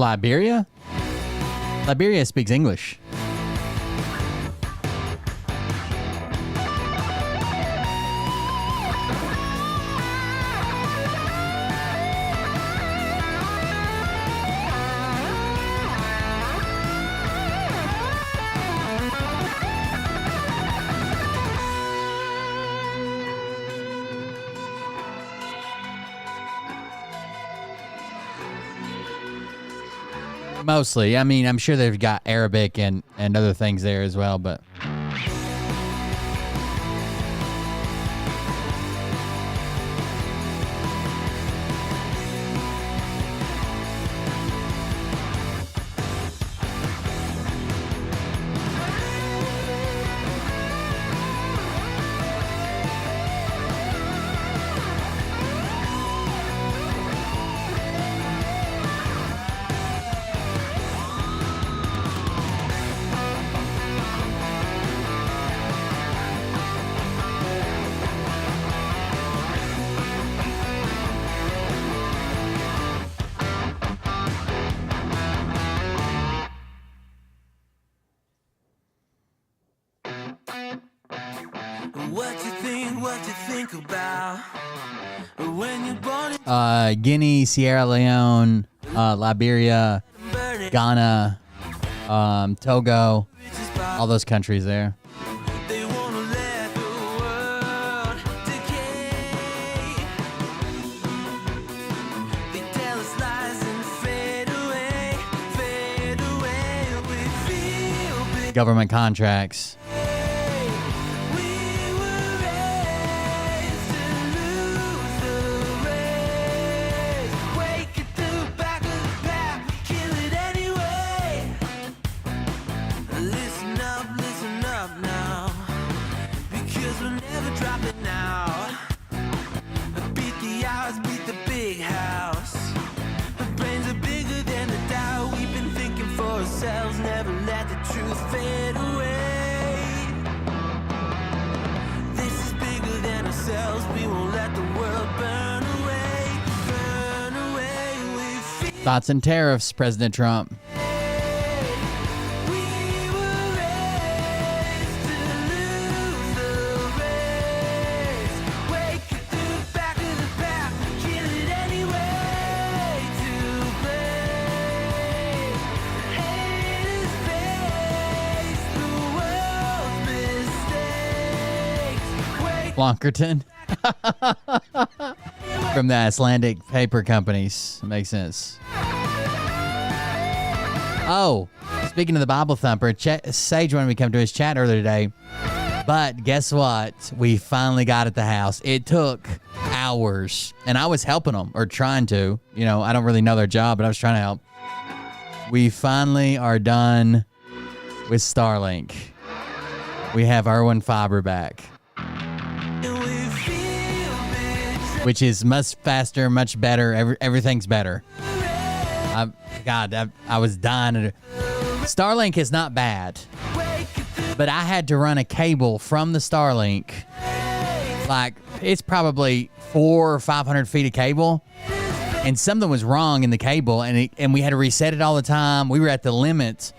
Liberia? Liberia speaks English. Mostly. I mean, I'm sure they've got Arabic and other things there as well, but... Guinea, Sierra Leone, Liberia, Ghana, Togo, all those countries there. Government contracts. Thoughts and tariffs, President Trump. Flonkerton. From the Icelandic paper companies. Makes sense. Oh, speaking of the Bible Thumper, Sage wanted me to come to his chat earlier today. But guess what? We finally got at the house. It took hours. And I was helping them, or trying to. You know, I don't really know their job, but I was trying to help. We finally are done with Starlink. We have Irwin Fiber back. Which is much faster, much better. Everything's better. I was dying. Starlink is not bad, but I had to run a cable from the Starlink. Like, it's probably 400 or 500 feet of cable, and something was wrong in the cable, and we had to reset it all the time. We were at the limit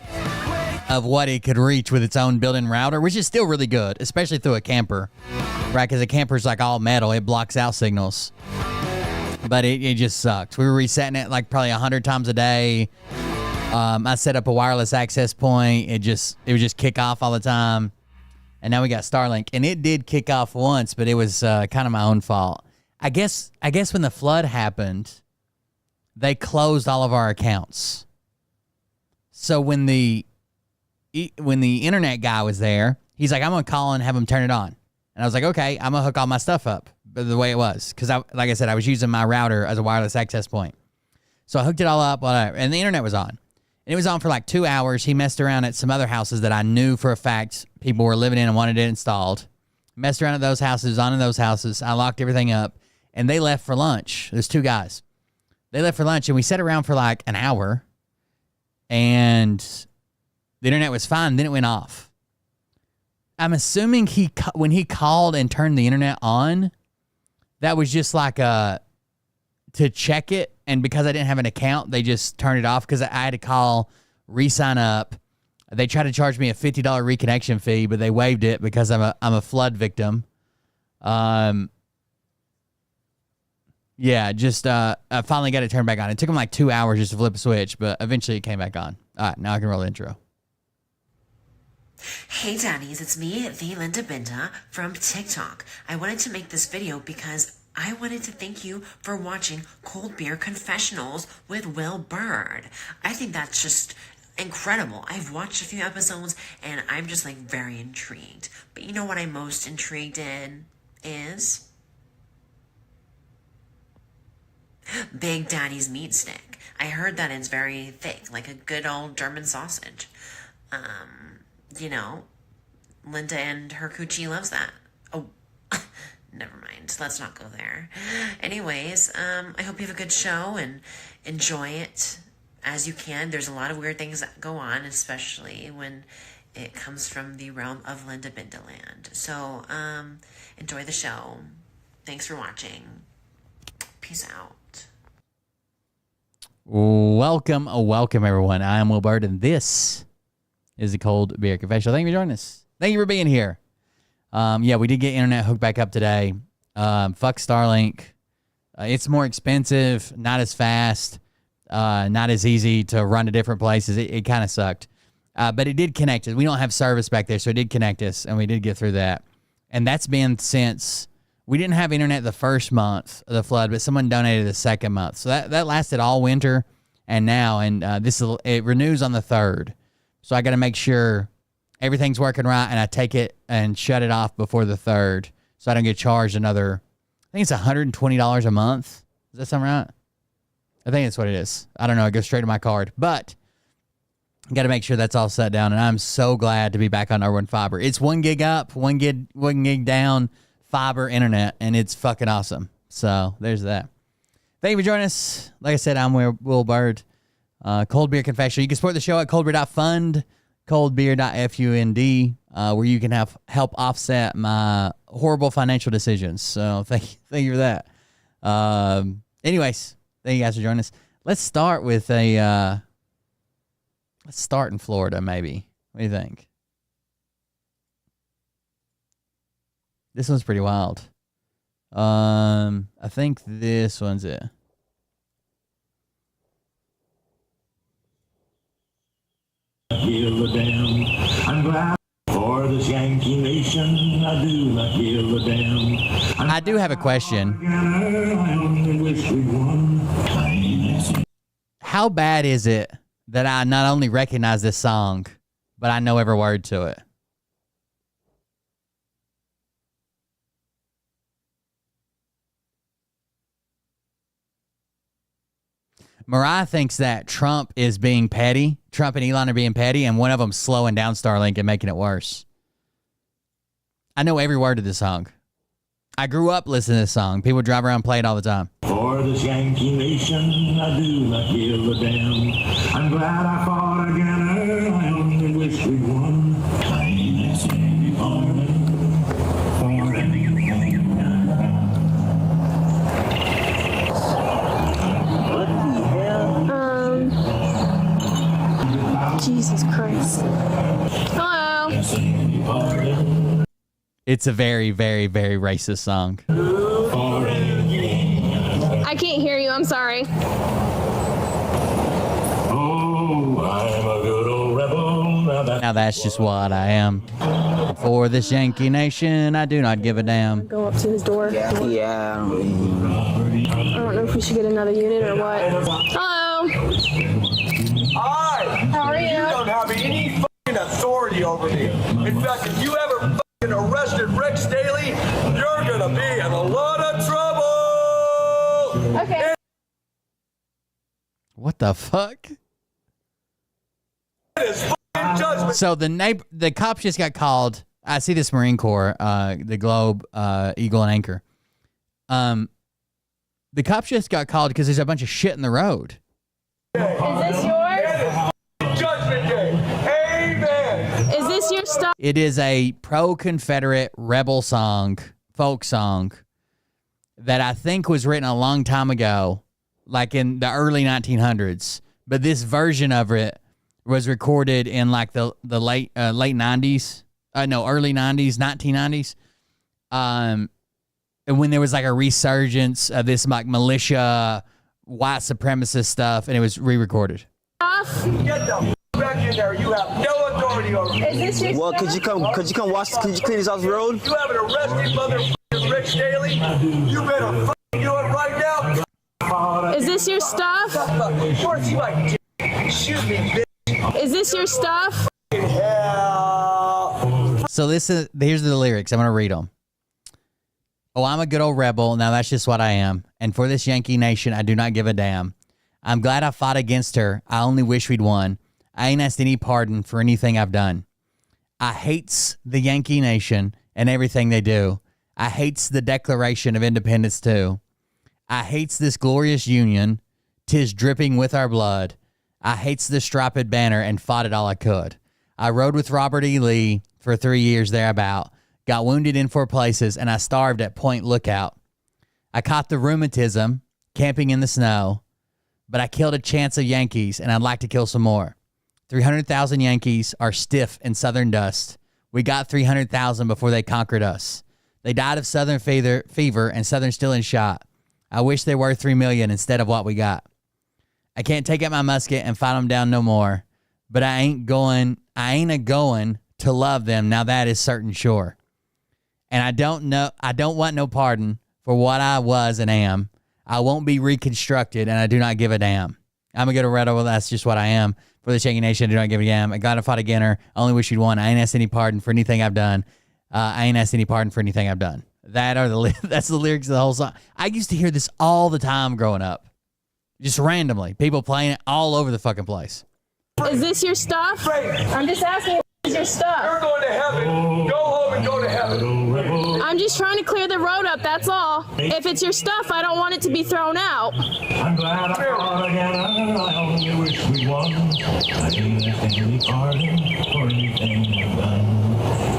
of what it could reach with its own built-in router, which is still really good, especially through a camper, right? Because a camper's like all metal. It blocks out signals. But it just sucked. We were resetting it like probably 100 times a day. I set up a wireless access point. It would just kick off all the time. And now we got Starlink. And it did kick off once, but it was kind of my own fault. I guess when the flood happened, they closed all of our accounts. So when the internet guy was there, he's like, I'm going to call and have him turn it on. And I was like, okay, I'm going to hook all my stuff up the way it was. Because, like I said, I was using my router as a wireless access point. So I hooked it all up, whatever, and the internet was on. And it was on for like 2 hours. He messed around at some other houses that I knew for a fact people were living in and wanted it installed. Messed around at those houses, on in those houses. I locked everything up. And they left for lunch. There's two guys. They left for lunch, and we sat around for like an hour. And the internet was fine. Then it went off. I'm assuming when he called and turned the internet on, that was just like to check it and because I didn't have an account, they just turned it off because I had to call, re-sign up. They tried to charge me a $50 reconnection fee, but they waived it because I'm a flood victim. Yeah, just I finally got it turned back on. It took them like 2 hours just to flip a switch, but eventually it came back on. All right, now I can roll the intro. Hey daddies, it's me, the Linda Binda from TikTok. I wanted to make this video because I wanted to thank you for watching Cold Beer Confessionals with Will Bird. I think that's just incredible. I've watched a few episodes and I'm just like very intrigued. But you know what I'm most intrigued in is Big Daddy's meat stick. I heard that it's very thick, like a good old German sausage. You know, Linda and her coochie loves that. Oh, never mind. Let's not go there. Anyways, I hope you have a good show and enjoy it as you can. There's a lot of weird things that go on, especially when it comes from the realm of Linda Bindaland. So, enjoy the show. Thanks for watching. Peace out. Welcome, everyone. I am Will Bird, and this is the Cold Beer Confessional. Thank you for joining us. Thank you for being here. Yeah, we did get internet hooked back up today. Fuck Starlink. It's more expensive, not as fast, not as easy to run to different places. It kind of sucked. But it did connect us. We don't have service back there, so it did connect us, and we did get through that. And that's been since we didn't have internet the first month of the flood, but someone donated the second month. So that lasted all winter and now, and it renews on the 3rd. So I got to make sure everything's working right, and I take it and shut it off before the 3rd so I don't get charged another, I think it's $120 a month. Does that sound right? I think that's what it is. I don't know. It goes straight to my card. But got to make sure that's all set down, and I'm so glad to be back on R1 Fiber. It's 1 gig up, 1 gig down, fiber internet, and it's fucking awesome. So there's that. Thank you for joining us. Like I said, I'm Will Bird. Cold Beer Confessional. You can support the show at coldbeer.fund, coldbeer.fund, where you can help offset my horrible financial decisions. So thank you for that. Anyways, thank you guys for joining us. Let's start with let's start in Florida, maybe. What do you think? This one's pretty wild. I think this one's it. Give a damn. I'm glad for this Yankee nation. I do not give a damn. I do have a question. I only wish we won. How bad is it that I not only recognize this song, but I know every word to it? Mariah thinks that Trump is being petty. Trump and Elon are being petty, and one of them's slowing down Starlink and making it worse. I know every word of this song. I grew up listening to this song. People drive around and play it all the time. For this Yankee nation, I do not give a damn. I'm glad I fought again. I only wish we won. Jesus Christ. Hello. It's a very, very, very racist song. I can't hear you. I'm sorry. Oh, I'm a good old rebel. Now that's just what I am. For this Yankee nation, I do not give a damn. Go up to his door. Yeah. I don't know if we should get another unit or what. Hello. Hi! How are you? You don't have any fucking authority over me. In fact, if you ever fucking arrested Rick Staley, you're gonna be in a lot of trouble! Okay. What the fuck? It is fucking judgment. So the cops just got called. I see this Marine Corps, the Globe, Eagle, and Anchor. The cops just got called because there's a bunch of shit in the road. Is this yours? Judgment Day. Amen. Is this your stuff? It is a pro-Confederate rebel song, folk song, that I think was written a long time ago like in the early 1900s. But this version of it was recorded in like the late 90s. Early 90s, 1990s. And when there was like a resurgence of this like militia, white supremacist stuff, and it was re-recorded. Get the back in there. You have no authority over me. Is this your Well, could you come watch? Could you clean this off the road? You haven't arrested motherfucking Rick Staley. You better fucking do it right now. Is this your stuff? Of course you like shoot me, bitch. Is this your stuff? Hell. So here's the lyrics. I'm going to read them. Oh, I'm a good old rebel. Now that's just what I am. And for this Yankee nation, I do not give a damn. I'm glad I fought against her. I only wish we'd won. I ain't asked any pardon for anything I've done. I hates the Yankee nation and everything they do. I hates the Declaration of Independence too. I hates this glorious union. 'Tis dripping with our blood. I hates the striped banner and fought it all I could. I rode with Robert E. Lee for 3 years thereabout. Got wounded in 4 places, and I starved at Point Lookout. I caught the rheumatism, camping in the snow, but I killed a chance of Yankees, and I'd like to kill some more. 300,000 Yankees are stiff in southern dust. We got 300,000 before they conquered us. They died of southern fever, and southern still in shot. I wish they were 3 million instead of what we got. I can't take out my musket and fight them down no more, but I ain't a-going to love them, now that is certain sure. And I don't want no pardon for what I was and am. I won't be reconstructed, and I do not give a damn. I'm a good rebel, that's just what I am. For the Yankee nation, I do not give a damn. I got to fight again her. I only wish you'd won. I ain't asked any pardon for anything I've done. I ain't asked any pardon for anything I've done. That's the lyrics of the whole song. I used to hear this all the time growing up. Just randomly. People playing it all over the fucking place. Is this your stuff? I'm just asking if this is your You're stuff. going to heaven. Go home and go to heaven. I'm just trying to clear the road up, that's all. If it's your stuff, I don't want it to be thrown out. I'm glad I fought again. I only wish we won. I didn't ask any pardon for anything I've done.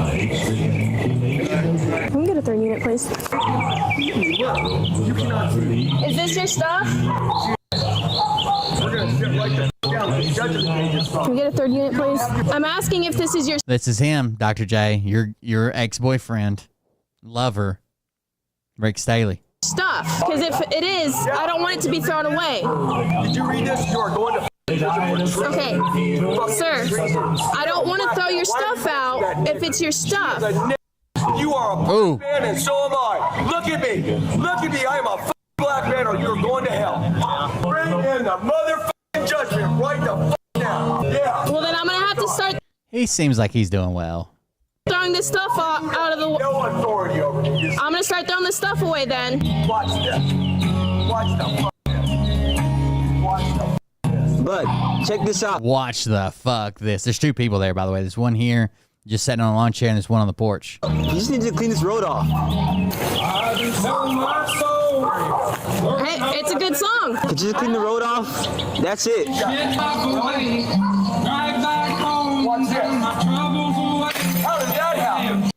I hate the Yankee nation. Can we get a 3rd unit, please? Is this your stuff? We're going to sit right the down. The judges made this Can we get a 3rd unit, please? I'm asking if this is your This is him, Dr. J, your ex-boyfriend, lover, Rick Staley. stuff. Because if it is, I don't want it to be thrown away. Did you read this? You are going to Okay, sir, I don't want to throw your stuff out if it's your stuff. You are a Ooh. black man and so am I. Look at me. Look at me. I am a f***ing black man or you're going to hell. Bring in the motherfucking judgment right the f*** now. Yeah. Well, then I'm going to have to start He seems like he's doing well. throwing this stuff out of the... No authority over me. Just I'm going to start throwing this stuff away then. watch this. Watch the f*** this. Watch the f*** this. But check this out. Watch the fuck this. There's 2 people there, by the way. There's one here just sitting on a lawn chair, and there's one on the porch. You just need to clean this road off. Hey, it's a good song. Could you just clean the road off? That's it. Watch this. How did that happen?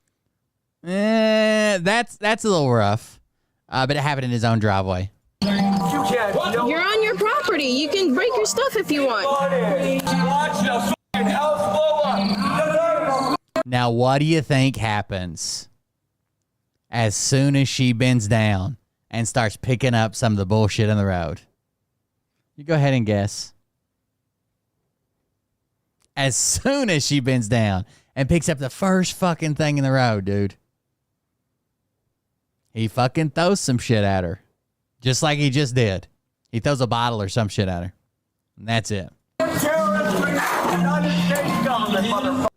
That's a little rough, but it happened in his own driveway. You can't. You're on your property. You can break your stuff if you want. Watch the fucking house blow up. Now, what do you think happens as soon as she bends down and starts picking up some of the bullshit on the road? You go ahead and guess. As soon as she bends down and picks up the first fucking thing in the road, dude, he fucking throws some shit at her. Just like he just did. He throws a bottle or some shit at her. And that's it. Terrorist United States government, motherfucker.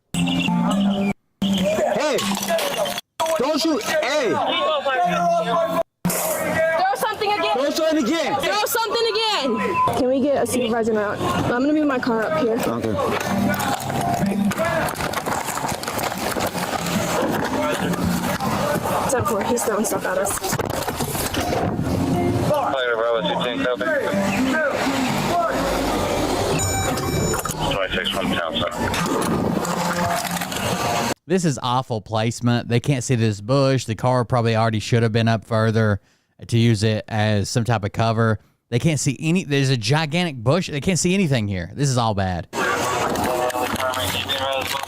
Hey, don't you? Hey, Throw something again. don't show it again. Throw something again. Can we get a supervisor mount? I'm going to move my car up here. Okay. 10-4, he's throwing stuff at us. Player Bravo 16, copy. 26 from town center. This is awful placement. They can't see this bush. The car probably already should have been up further to use it as some type of cover. They can't see any. There's a gigantic bush. They can't see anything here. This is all bad.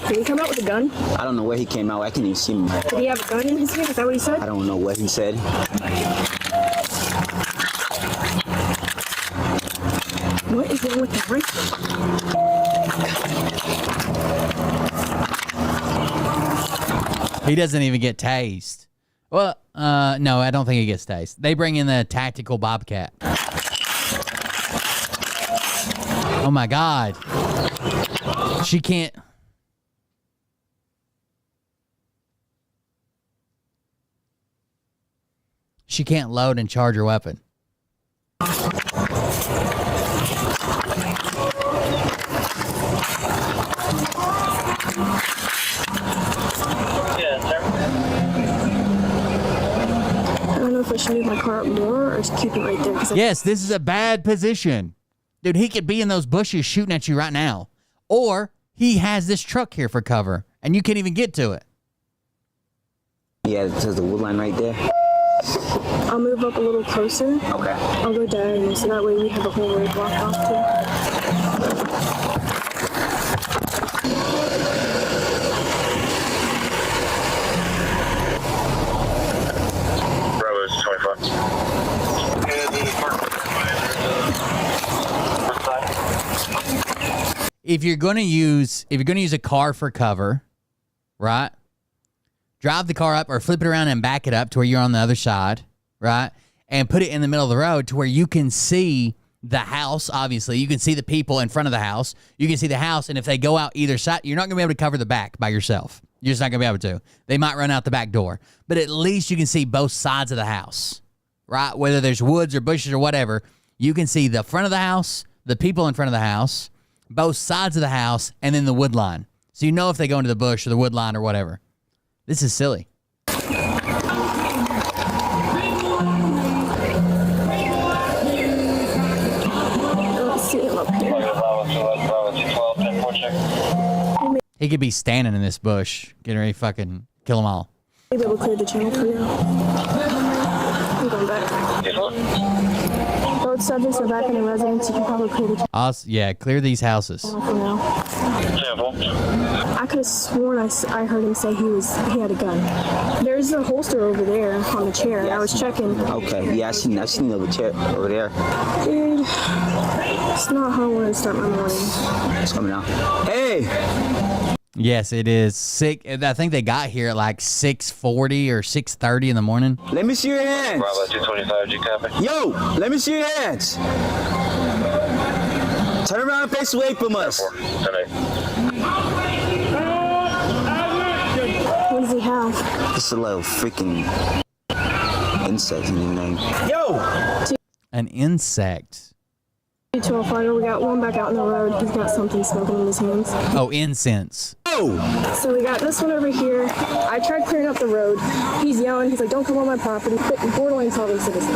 Did he come out with a gun? I don't know where he came out. I can't even see him. Did he have a gun in his hand? Is that what he said? I don't know what he said. What is wrong with the rifle? He doesn't even get tased. Well, no, I don't think he gets tased. They bring in the tactical bobcat. Oh my God. She can't. She can't load and charge her weapon. I don't know if I should move my car up more or just keep it right there. Yes, this is a bad position. Dude, he could be in those bushes shooting at you right now. Or he has this truck here for cover, and you can't even get to it. Yeah, there's the wood line right there. I'll move up a little closer. Okay. I'll go diagonal so that way we have a whole road blocked off too. Bravo's 25. If you're gonna use a car for cover, right? Drive the car up or flip it around and back it up to where you're on the other side, right? And put it in the middle of the road to where you can see the house, obviously. You can see the people in front of the house. You can see the house, and if they go out either side, you're not going to be able to cover the back by yourself. You're just not going to be able to. They might run out the back door. But at least you can see both sides of the house, right? Whether there's woods or bushes or whatever, you can see the front of the house, the people in front of the house, both sides of the house, and then the wood line. So you know if they go into the bush or the wood line or whatever. This is silly. He could be standing in this bush, getting ready to fucking kill them all. Maybe we'll clear the channel for you. I'm going back. Both subjects are back in the residence. You can probably clear the channel Yeah, clear these houses. for now. I could have sworn I heard him say he had a gun. There's a holster over there on the chair. I was checking. Okay, yeah, I seen the other chair over there. Dude, it's not how I want to start my morning. It's coming out. Hey! Yes, it is. I think they got here at like 6:40 or 6:30 in the morning. Let me see your hands. Bravo 225, you copy? Yo, let me see your hands. Turn around and face away from us. What does he have? Just a little freaking insect in your name. Yo! An insect. 205, we got one back out in the road. He's got something smoking in his hands. Oh, incense. Oh! So we got this one over here. I tried clearing up the road. He's yelling. He's like, don't come on my property. Borderline solving citizen.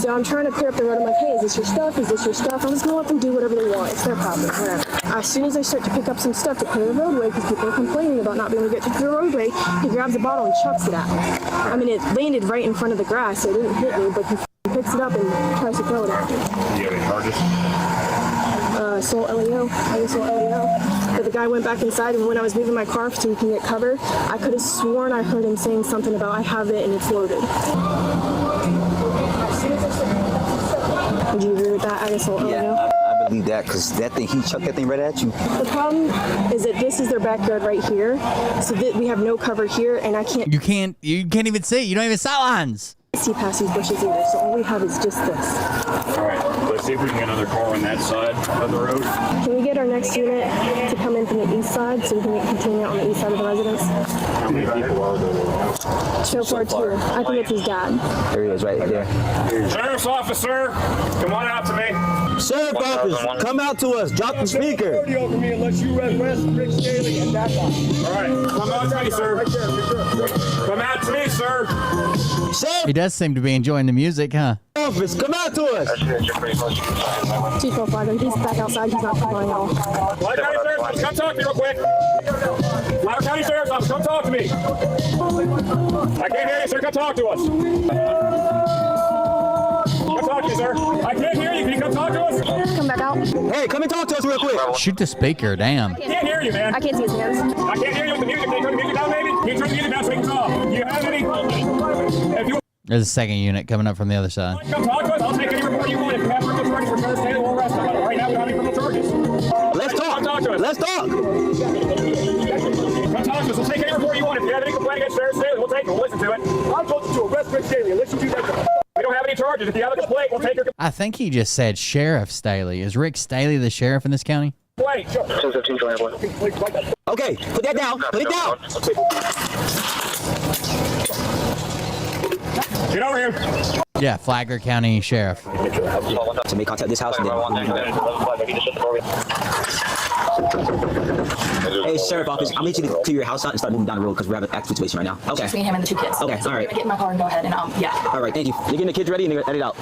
So I'm trying to clear up the road. I'm like, hey, is this your stuff? Is this your stuff? I'm just going to let them do whatever they want. It's their property, whatever. As soon as I start to pick up some stuff to clear the roadway, because people are complaining about not being able to get to the roadway, he grabs a bottle and chucks it at me. I mean, it landed right in front of the grass, so it didn't hit me, but he picks it up and tries to throw it at me. Do you have any charges? Assault LEO. I assault LEO. But the guy went back inside, and when I was moving my car so he can get cover, I could have sworn I heard him saying something about I have it and it's loaded. Would you agree with that? I assault LEO. Yeah, I believe that, because that thing, he chucked that thing right at you. The problem is that this is their backyard right here, so that we have no cover here, and I can't You can't even see. You don't even sight lines. see past these bushes either, so all we have is just this. All right, let's see if we can get another car on that side of the road. Can we get our next unit to come in from the east side so we can continue out on the east side of the residence? How many people are there? So far, two. I think it's his dad. There he is, right there. Sheriff's officer, come on out to me. Sheriff officer, come out to us. Drop the speaker. Authority over me unless you arrest Rick Staley, and that's all. All right, come out to me, sir. Come out to me, sir. Sheriff He does seem to be enjoying the music, huh? office, come out to us. 245, and he's back outside. He's not complying at all. Flagler County Sheriff's Office, come talk to me real quick. Flagler County Sheriff's Office, come talk to me. I can't hear you, sir. Come talk to us. Come talk talk to you, sir. I can't hear you. Can you come talk to us? Come back out. Hey, come and talk to us real quick. Shoot the speaker, damn. I can't hear you, man. I can't see his hands. I can't hear you with the music. Can you turn the music down, maybe? Can you turn the music down so we can talk? Do you have any? If you There's a second unit coming up from the other side. come talk to us, I'll take any report you want. If you have criminal charges for Terrence Taylor, we'll arrest him. But right now, we don't have any criminal charges. Let's talk. Come talk to us. Let's talk. Come talk to us. We'll take any report you want. If you have any complaint against Terrence Taylor, we'll take it. We'll listen to it. I told you to arrest Rick Daly unless you do that. We don't have any charges. If you have a complaint, we'll take your I think he just said Sheriff Staley. Is Rick Staley the sheriff in this county? complaint. Sure. Okay, put that down. Put it down. Get over here. Yeah, Flagler County Sheriff. To make contact with this house and then. Hey, Sheriff Office, I need you to clear your house out and start moving down the road because we have an active situation right now. Okay. Just me, him, and the two kids. Okay, all right. Get in my car and go ahead and yeah. All right, thank you. You're getting the kids ready and you're edit out.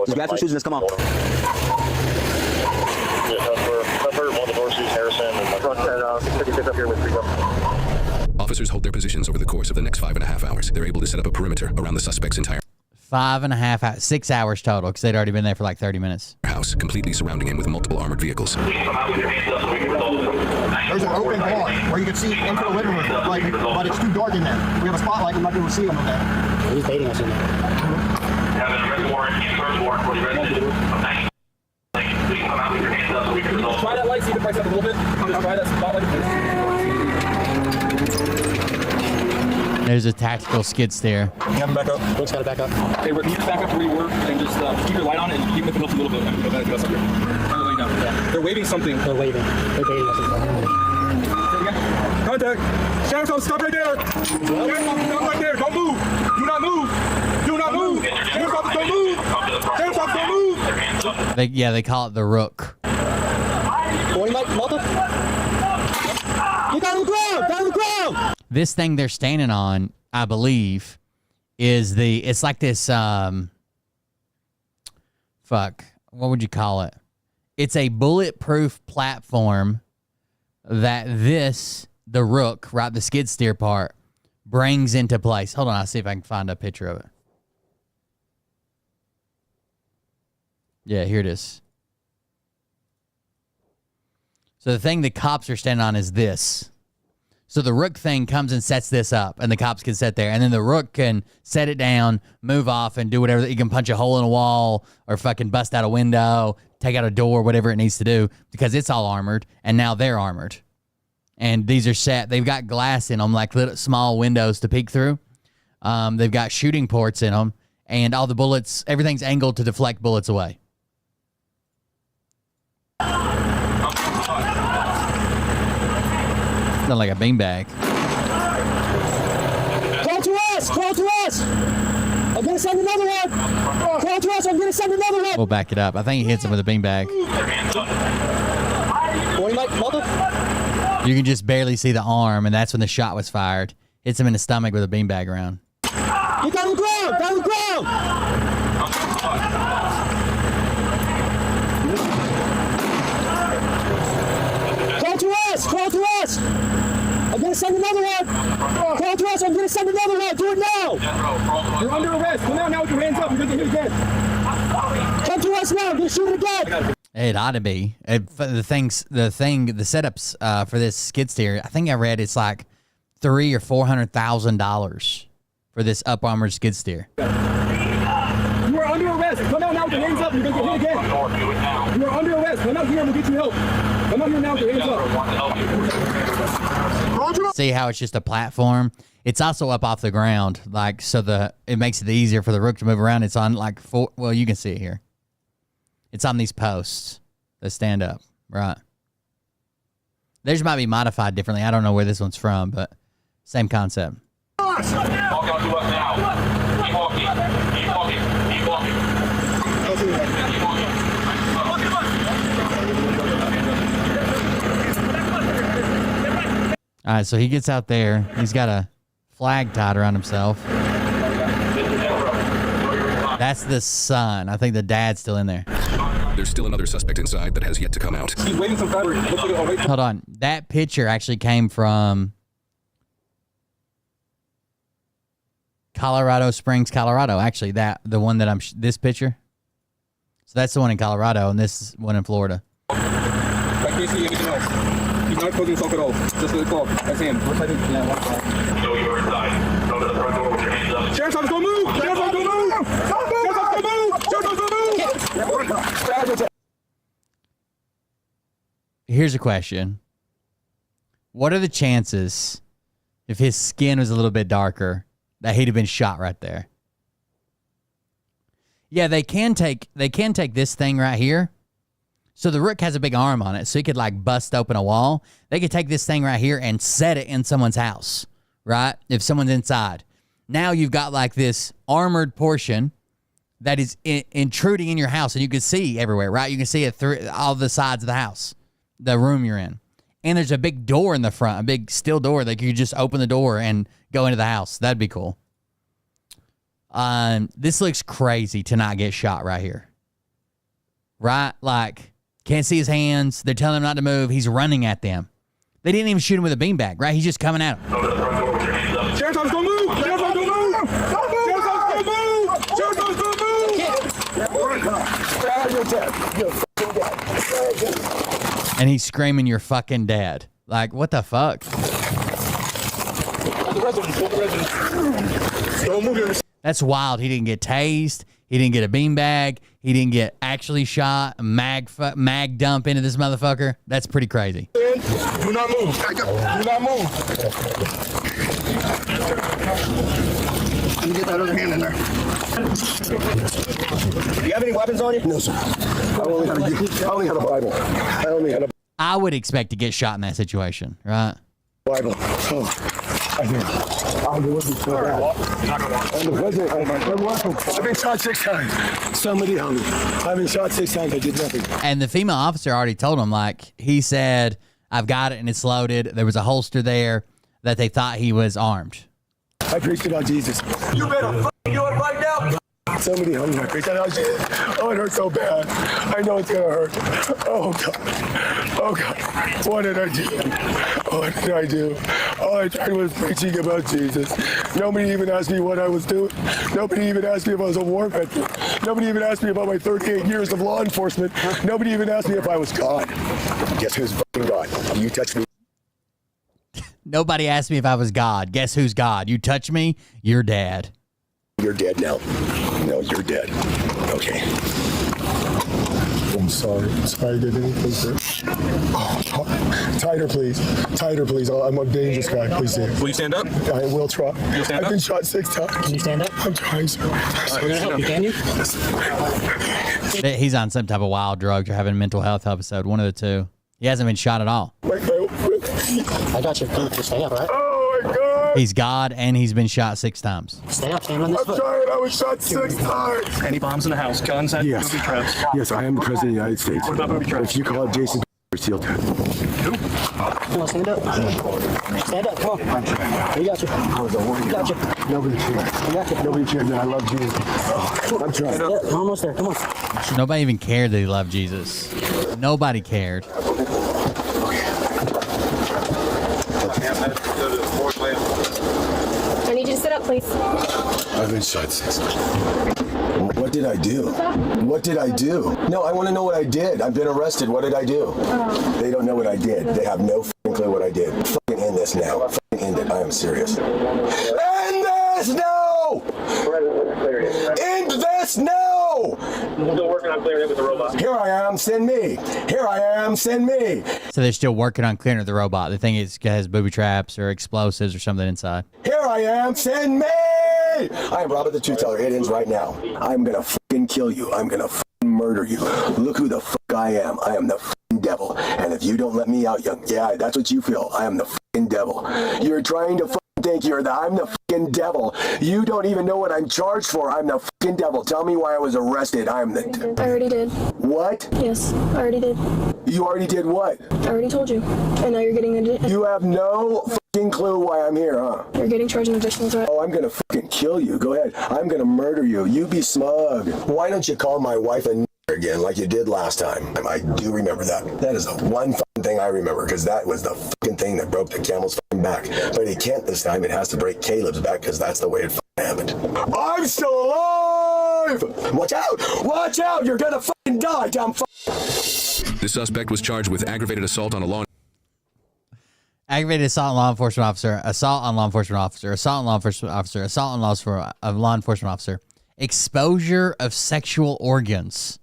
Just grab some shoes and let's come on. Officers hold their positions over the course of the next 5.5 hours. They're able to set up a perimeter around the suspect's entire 5.5 hours, 6 hours total, because they'd already been there for like 30 minutes. house, completely surrounding him with multiple armored vehicles. There's an open bar where you can see into the living room, but it's too dark in there. We have a spotlight, we're not able to see him in there. He's baiting us in there. Have an arrest warrant, search warrant for the resident of 90. Please come out with your hands up so we can resolve. Try that light, see the price up a little bit. Just try that spotlight. There's a tactical skid steer. You have him back up. Rick's got to back up. Hey, Rick, can you just back up where you were and just keep your light on and keep lifting up a little bit. They're waving something. They're waving. They're baiting us. Contact. Sheriff's office, stop right there. Sheriff's office, stop right there. Don't move. Do not move. Do not move. Sheriff's office, don't move. Sheriff's office, don't move. They call it the Rook. Going like mother. Get down on the ground. Down on the ground. This thing they're standing on, I believe, is it's like this, what would you call it? It's a bulletproof platform that the Rook, right, the skid steer part, brings into place. Hold on, I'll see if I can find a picture of it. Yeah, here it is. So the thing the cops are standing on is this. So the Rook thing comes and sets this up, and the cops can sit there. And then the Rook can set it down, move off, and do whatever. You can punch a hole in a wall or fucking bust out a window, take out a door, whatever it needs to do, because it's all armored, and now they're armored. And these are set. They've got glass in them, like little small windows to peek through. They've got shooting ports in them, and all the bullets, everything's angled to deflect bullets away. Not like a beanbag. Call to us! Call to us! I'm gonna send another one! Call to us! I'm gonna send another one! We'll back it up. I think he hits him with a beanbag. Going like mother. You can just barely see the arm, and that's when the shot was fired. Hits him in the stomach with a beanbag round. Get down on the ground! Down on the ground! Call to us! Call to us! I'm gonna send another one! Call to us! I'm gonna send another one! Do it now! You're under arrest. Come out now with your hands up. You're going to hit again. Come to us now! I'm gonna shoot it again! It ought to be. The setups for this skid steer, I think I read it's like $300,000 or $400,000 for this up armored skid steer. You are under arrest. Come out now with your hands up. You're going to get hit again. You are under arrest. Come out here and we'll get you help. Come out here now with your hands up. See how it's just a platform? It's also up off the ground, like so it makes it easier for the Rook to move around. It's on like you can see it here. It's on these posts that stand up, right? Theirs might be modified differently. I don't know where this one's from, but same concept. Walk on to us now. Keep walking. Keep walking. Keep walking. All right, so he gets out there. He's got a flag tied around himself. That's the son. I think the dad's still in there. There's still another suspect inside that has yet to come out. He's waving some fabric. Hold on. That picture actually came from Colorado Springs, Colorado. Actually, the one that this picture. So that's the one in Colorado, and this one in Florida. I can't see anything else. He's not exposing himself at all. Just the call. That's him. Go your inside. Go to the front door with your hands up. Sheriff's office, don't move! Sheriff's office, don't move! Sheriff's office, don't move! Sheriff's office, don't move! Here's a question. What are the chances, if his skin was a little bit darker, that he'd have been shot right there? Yeah, they can take this thing right here. So the Rook has a big arm on it, so he could like bust open a wall. They could take this thing right here and set it in someone's house, right? If someone's inside. Now you've got like this armored portion that is intruding in your house, and you can see everywhere, right? You can see it through all the sides of the house, the room you're in. And there's a big door in the front, a big steel door that you could just open the door and go into the house. That'd be cool. This looks crazy to not get shot right here. Right? Like, can't see his hands. They're telling him not to move. He's running at them. They didn't even shoot him with a beanbag, right? He's just coming at him. Go to the front door with your hands up. Sheriff's office, don't move! Sheriff's office, don't move! Sheriff's office, don't move! Sheriff's office, don't move! And he's screaming, "You're fucking dead." Like, what the fuck? That's wild. He didn't get tased. He didn't get a beanbag. He didn't get actually shot. Mag dump into this motherfucker. That's pretty crazy. Do not move. Do not move. Let me get that other hand in there. Do you have any weapons on you? No, sir. I only had a Bible. I would expect to get shot in that situation, right? Bible. Oh, I do. I'm the president. I've been shot 6 times. Somebody help me. I've been shot 6 times. I did nothing. And the female officer already told him, like, he said, "I've got it and it's loaded." There was a holster there that they thought he was armed. I preached about Jesus. You better fucking do it right now. Somebody help me. I preached about Jesus. Oh, it hurts so bad. I know it's gonna hurt. Oh God. Oh God. What did I do? What did I do? All I tried was preaching about Jesus. Nobody even asked me what I was doing. Nobody even asked me if I was a war veteran. Nobody even asked me about my 38 years of law enforcement. Nobody even asked me if I was God. Guess who's fucking God? You touch me. Nobody asked me if I was God. Guess who's God? You touch me, you're dead. You're dead now. No, you're dead. Okay. I'm sorry. Sorry I did anything, sir. Oh, tighter, please. Tighter, please. I'm a dangerous guy. Please stand. Will you stand up? I will try. You'll stand I've up? been shot 6 times. Can you stand up? I'm trying, sir. We're gonna help you. Can you? He's on some type of wild drugs or having a mental health episode. One of the two. He hasn't been shot at all. I got you. Just stay up, right? Oh, my God. He's God, and he's been shot 6 times. Stay up. Stand on this I'm foot. trying. I was shot 6 times. Any bombs in the house? Guns? Yes. Booby traps? Yes, I am the President of the United States. What about booby traps? If you call it Jason, sealed. Come on, stand up. Stand up. Come on. We got you. We got you. Nobody cares. We got you. Nobody cares that I love Jesus. I'm trying. Yeah, we're almost there. Come on. Nobody even cared that he loved Jesus. Nobody cared. I need you to sit up, please. I've been shot 6 times. What did I do? What did I do? No, I want to know what I did. I've been arrested. What did I do? They don't know what I did. They have no fucking clue what I did. Fucking end this now. Fucking end it. I am serious. End this now! End this now! Still working on clearing it with the robot. Here I am. Send me. Here I am. Send me. So they're still working on clearing the robot. They think it has booby traps or explosives or something inside. Here I am. Send me. I am Robert the Truth Teller. It ends right now. I'm gonna fucking kill you. I'm gonna fucking murder you. Look who the fuck I am. I am the fucking devil. And if you don't let me out, yeah, that's what you feel. I am the fucking devil. You're trying to fucking think I'm the fucking devil. You don't even know what I'm charged for. I'm the fucking devil. Tell me why I was arrested. I am the... I already did. What? Yes, I already did. You already did what? I already told you. And now you're getting You have no fucking clue why I'm here, huh? You're getting charged an additional threat. Oh, I'm gonna fucking kill you. Go ahead. I'm gonna murder you. You be smug. Why don't you call my wife a n*** again like you did last time? I do remember that. That is the one fucking thing I remember, because that was the fucking thing that broke the camel's fucking back. But it can't this time. It has to break Caleb's back, because that's the way it I'm still alive! Watch out! Watch out! You're gonna fucking die, dumb fuck! The suspect was charged with aggravated assault on a law Aggravated assault on law enforcement officer, assault on law enforcement officer, assault on law enforcement officer, assault on law enforcement officer, exposure of sexual organs.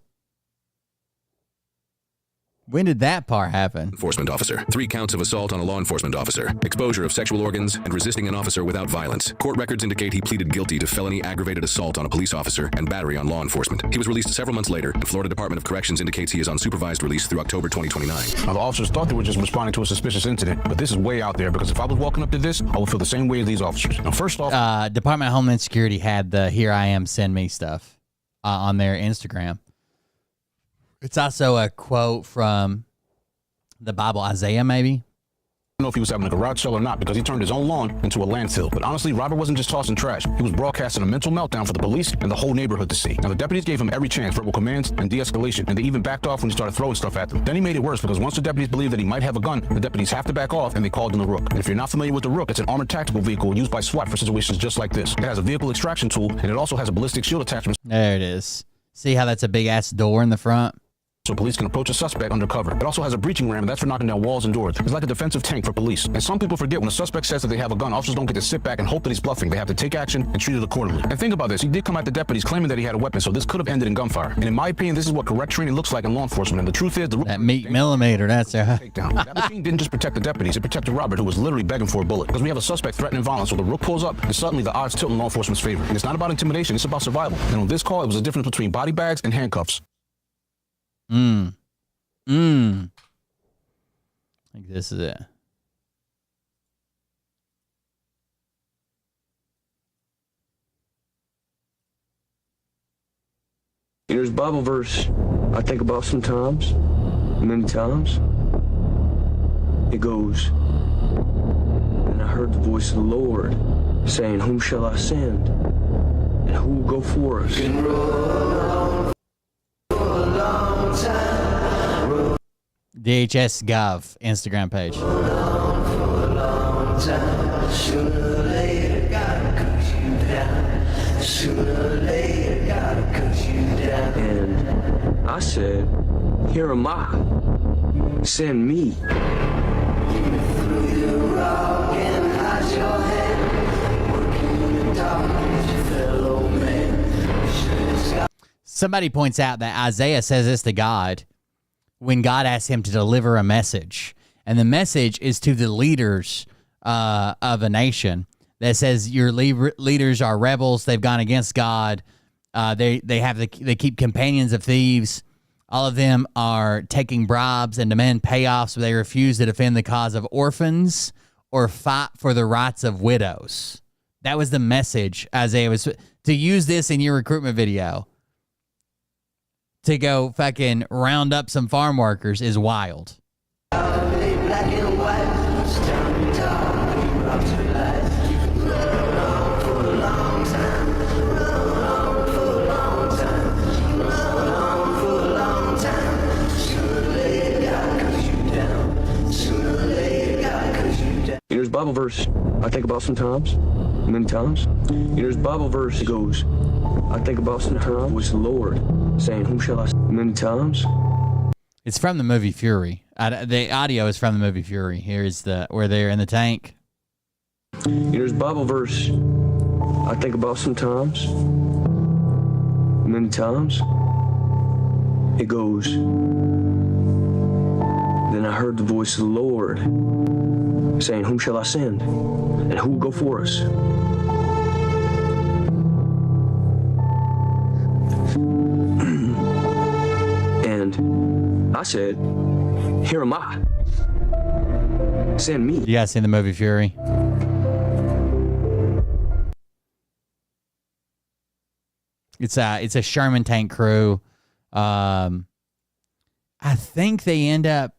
When did that part happen? enforcement officer. 3 counts of assault on a law enforcement officer, exposure of sexual organs, and resisting an officer without violence. Court records indicate he pleaded guilty to felony aggravated assault on a police officer and battery on law enforcement. He was released several months later, and Florida Department of Corrections indicates he is on supervised release through October 2029. Now, the officers thought they were just responding to a suspicious incident, but this is way out there because if I was walking up to this, I would feel the same way as these officers. Now, first off, Department of Homeland Security had the "Here I am, send me" stuff on their Instagram. It's also a quote from the Bible, Isaiah, maybe. I don't know if he was having a garage sale or not because he turned his own lawn into a landfill. But honestly, Robert wasn't just tossing trash. He was broadcasting a mental meltdown for the police and the whole neighborhood to see. Now, the deputies gave him every chance, verbal commands and de-escalation, and they even backed off when he started throwing stuff at them. Then he made it worse because once the deputies believed that he might have a gun, the deputies have to back off, and they called in the Rook. And if you're not familiar with the Rook, it's an armored tactical vehicle used by SWAT for situations just like this. It has a vehicle extraction tool, and it also has a ballistic shield attachment. There it is. See how that's a big-ass door in the front? So police can approach a suspect undercover. It also has a breaching ram, and that's for knocking down walls and doors. It's like a defensive tank for police. And some people forget when a suspect says that they have a gun, officers don't get to sit back and hope that he's bluffing. They have to take action and treat it accordingly. And think about this. He did come at the deputies claiming that he had a weapon, so this could have ended in gunfire. And in my opinion, this is what correct training looks like in law enforcement. And the truth is, that meat millimeter, that's right. Takedown. That machine didn't just protect the deputies, it protected Robert, who was literally begging for a bullet. Because we have a suspect threatening violence, so the Rook pulls up, and suddenly the odds tilt in law enforcement's favor. And it's not about intimidation, it's about survival. And on this call, it was a difference between body bags and handcuffs. I think this is it. There's a Bible verse I think about sometimes, many times. It goes, "And I heard the voice of the Lord saying, whom shall I send? And who will go for us?" DHS Gov Instagram page. And I said, "Here am I. Send me." Somebody points out that Isaiah says this to God when God asks him to deliver a message. And the message is to the leaders of a nation that says your leaders are rebels. They've gone against God. They keep companions of thieves. All of them are taking bribes and demand payoffs, but they refuse to defend the cause of orphans or fight for the rights of widows. That was the message Isaiah was to use this in your recruitment video. To go fucking round up some farm workers is wild. There's a Bible verse I think about sometimes, many times. There's a Bible verse that goes, I think about sometimes with the Lord saying, whom shall I send? Many times. It's from the movie Fury. The audio is from the movie Fury. Here is where they're in the tank. There's a Bible verse I think about sometimes, many times. It goes, then I heard the voice of the Lord saying, whom shall I send? And who will go for us? And I said, here am I. Send me. You guys seen the movie Fury? It's a Sherman tank crew. I think they end up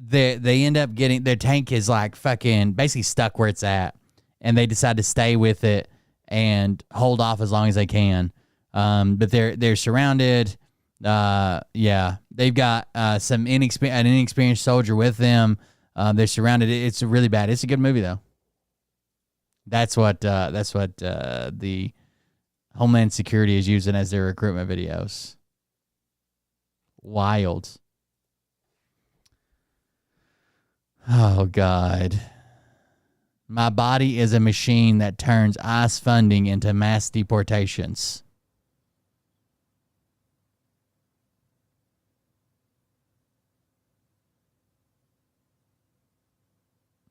getting their tank is like fucking basically stuck where it's at, and they decide to stay with it and hold off as long as they can. But they're surrounded. They've got an inexperienced soldier with them. They're surrounded. It's really bad. It's a good movie though. That's what the Homeland Security is using as their recruitment videos. Wild. Oh, God. My body is a machine that turns ICE funding into mass deportations.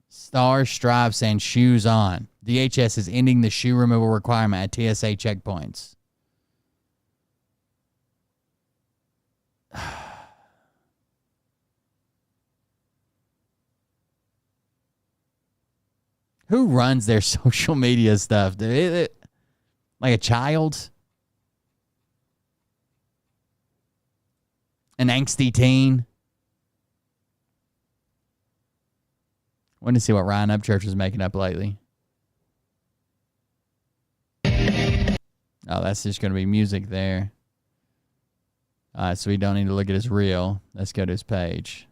Star Stripes and shoes on. DHS is ending the shoe removal requirement at TSA checkpoints. Who runs their social media stuff? Like a child? An angsty teen? Want to see what Ryan Upchurch is making up lately. Oh, that's just going to be music there. All right, so we don't need to look at his reel. Let's go to his page.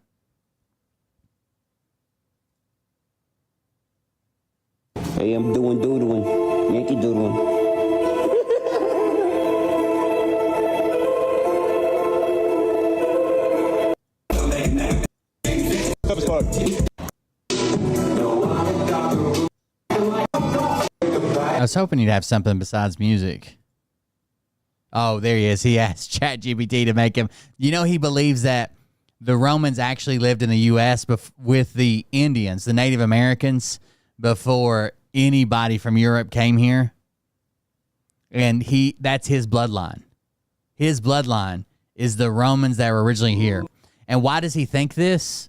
Hey, I'm doodling. Yankee doodling. I was hoping he'd have something besides music. Oh, there he is. He asked ChatGPT to make him. You know, he believes that the Romans actually lived in the U.S. with the Indians, the Native Americans, before anybody from Europe came here. And that's his bloodline. His bloodline is the Romans that were originally here. And why does he think this?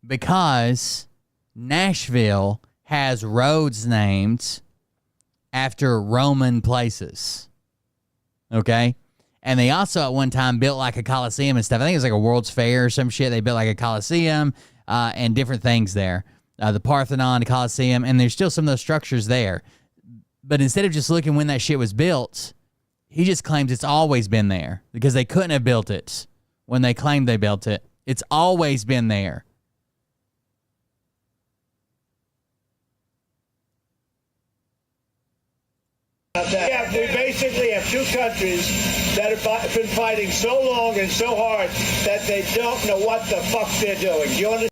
Because Nashville has roads named after Roman places. Okay? And they also at one time built like a Coliseum and stuff. I think it was like a World's Fair or some shit. They built like a Coliseum and different things there. The Parthenon, the Coliseum, and there's still some of those structures there. But instead of just looking when that shit was built, he just claims it's always been there because they couldn't have built it when they claimed they built it. It's always been there. We basically have two countries that have been fighting so long and so hard that they don't know what the fuck they're doing. Do you understand?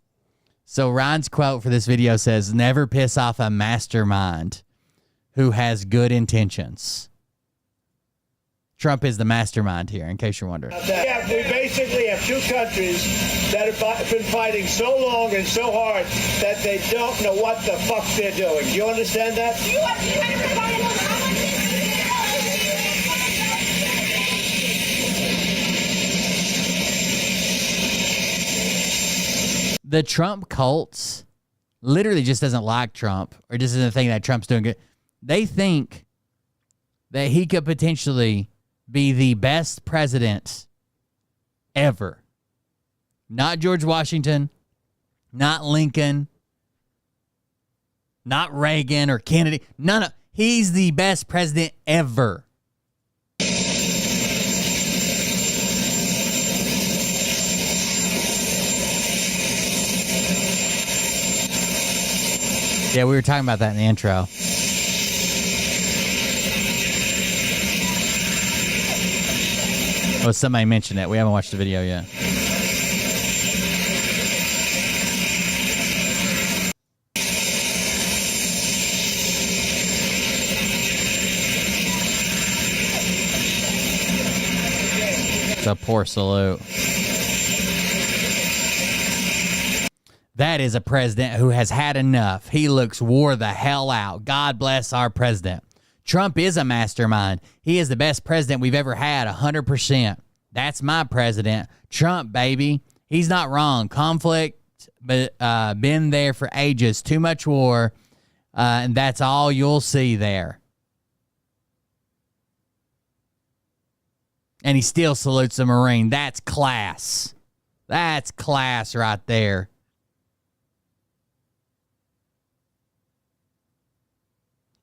So Ryan's quote for this video says, "Never piss off a mastermind who has good intentions." Trump is the mastermind here, in case you're wondering. We basically have two countries that have been fighting so long and so hard that they don't know what the fuck they're doing. Do you understand that? The Trump cults literally just doesn't like Trump or just doesn't think that Trump's doing good. They think that he could potentially be the best president ever. Not George Washington, not Lincoln, not Reagan or Kennedy. None of. He's the best president ever. Yeah, we were talking about that in the intro. Oh, somebody mentioned it. We haven't watched the video yet. It's a poor salute. That is a president who has had enough. He looks wore the hell out. God bless our president. Trump is a mastermind. He is the best president we've ever had, 100%. That's my president. Trump, baby. He's not wrong. Conflict, but been there for ages. Too much war, and that's all you'll see there. And he still salutes the Marine. That's class. That's class right there.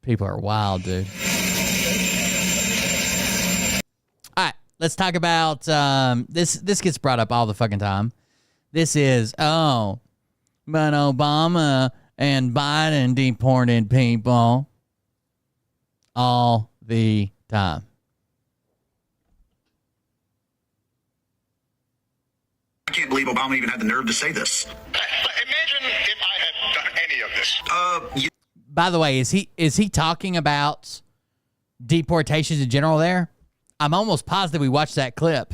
People are wild, dude. All right, let's talk about this. This gets brought up all the fucking time. This is, but Obama and Biden deported people all the time. I can't believe Obama even had the nerve to say this. Imagine if I had done any of this. By the way, is he talking about deportations in general there? I'm almost positive we watched that clip,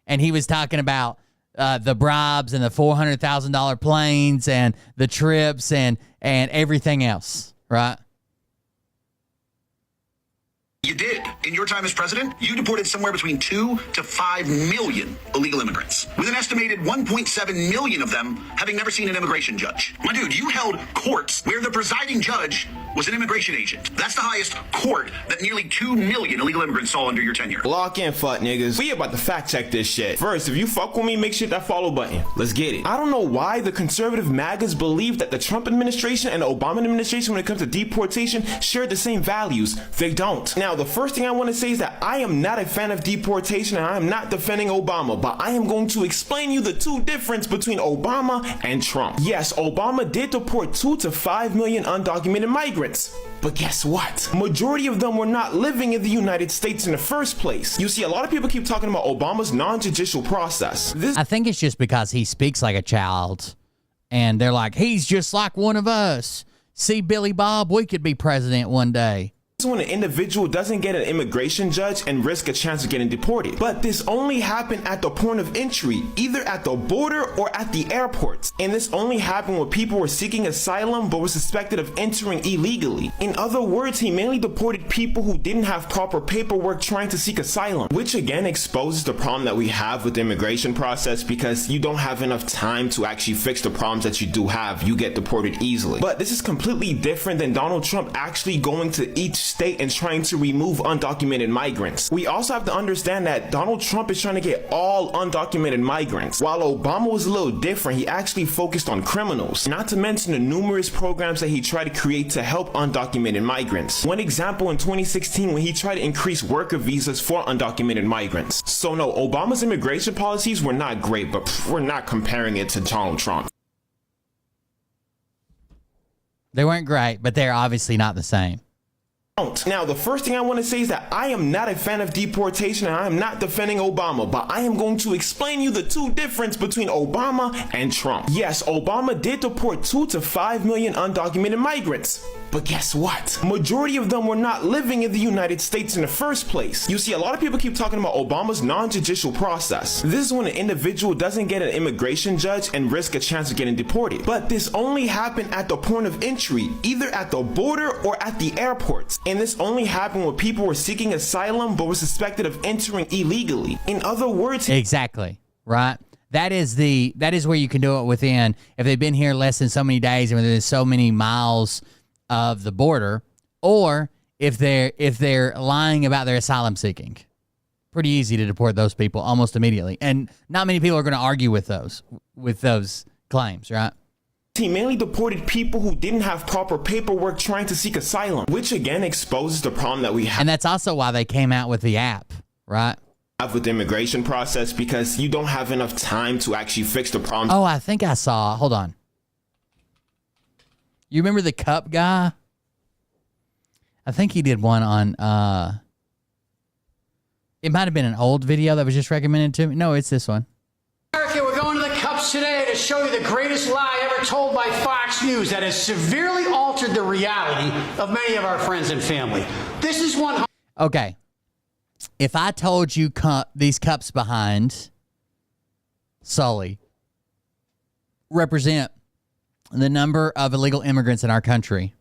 and he was talking about the bribes and the $400,000 planes and the trips and everything else, right? You did. In your time as president, you deported somewhere between 2 to 5 million illegal immigrants, with an estimated 1.7 million of them having never seen an immigration judge. My dude, you held courts where the presiding judge was an immigration agent. That's the highest court that nearly 2 million illegal immigrants saw under your tenure. Lock in, fuck niggas. We about to fact check this shit. First, if you fuck with me, make sure that follow button. Let's get it. I don't know why the conservative MAGAs believe that the Trump administration and the Obama administration, when it comes to deportation, share the same values. They don't. Now, the first thing I want to say is that I am not a fan of deportation and I am not defending Obama, but I am going to explain you the two difference between Obama and Trump. Yes, Obama did deport 2 to 5 million undocumented migrants. But guess what? Majority of them were not living in the United States in the first place. You see, a lot of people keep talking about Obama's non-judicial process. I think it's just because he speaks like a child, and they're like, he's just like one of us. See, Billy Bob, we could be president one day. When an individual doesn't get an immigration judge and risk a chance of getting deported. But this only happened at the point of entry, either at the border or at the airports. And this only happened when people were seeking asylum but were suspected of entering illegally. In other words, he mainly deported people who didn't have proper paperwork trying to seek asylum, which again exposes the problem that we have with the immigration process, because you don't have enough time to actually fix the problems that you do have. You get deported easily. But this is completely different than Donald Trump actually going to each state and trying to remove undocumented migrants. We also have to understand that Donald Trump is trying to get all undocumented migrants. While Obama was a little different, he actually focused on criminals, not to mention the numerous programs that he tried to create to help undocumented migrants. One example in 2016 when he tried to increase worker visas for undocumented migrants. So no, Obama's immigration policies were not great, but we're not comparing it to Donald Trump. They weren't great, but they're obviously not the same. Now, the first thing I want to say is that I am not a fan of deportation and I am not defending Obama, but I am going to explain you the two difference between Obama and Trump. Yes, Obama did deport 2 to 5 million undocumented migrants. But guess what? Majority of them were not living in the United States in the first place. You see, a lot of people keep talking about Obama's non-judicial process. This is when an individual doesn't get an immigration judge and risk a chance of getting deported. But this only happened at the point of entry, either at the border or at the airports. And this only happened when people were seeking asylum but were suspected of entering illegally. In other words, exactly, right? That is where you can do it within, if they've been here less than so many days and within so many miles of the border, or if they're lying about their asylum seeking. Pretty easy to deport those people almost immediately. And not many people are going to argue with those claims, right? He mainly deported people who didn't have proper paperwork trying to seek asylum, which again exposes the problem that we have. And that's also why they came out with the app, right? With the immigration process, because you don't have enough time to actually fix the problem. Oh, I think I saw, hold on. You remember the cup guy? I think he did one on, it might have been an old video that was just recommended to me. No, it's this one. America, we're going to the cups today to show you the greatest lie ever told by Fox News that has severely altered the reality of many of our friends and family. This is one. Okay. If I told you these cups behind Sully represent the number of illegal immigrants in our country,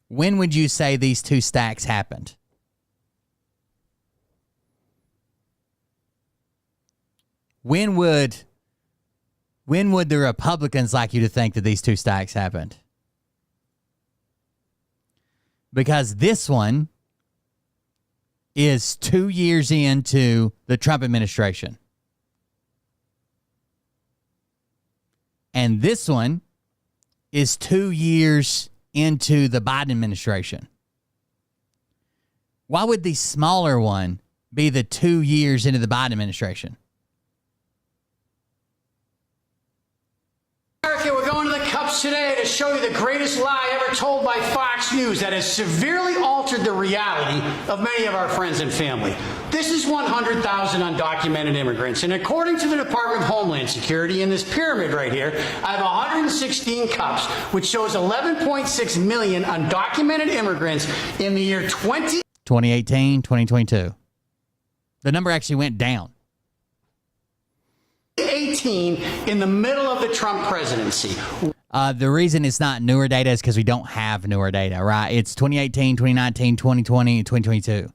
when would you say these two stacks happened? When would the Republicans like you to think that these two stacks happened? Because this one is 2 years into the Trump administration. And this one is 2 years into the Biden administration. Why would the smaller one be the 2 years into the Biden administration? America, we're going to the cups cups today to show you the greatest lie ever told by Fox News that has severely altered the reality of many of our friends and family. This is 100,000 undocumented immigrants, and according to the Department of Homeland Security, in this pyramid right here, I have 116 cups, which shows 11.6 million undocumented immigrants in the year 2018, 2022. The number actually went down. 18 in the middle of the Trump presidency. The reason it's not newer data is because we don't have newer data, right? It's 2018, 2019, 2020, and 2022.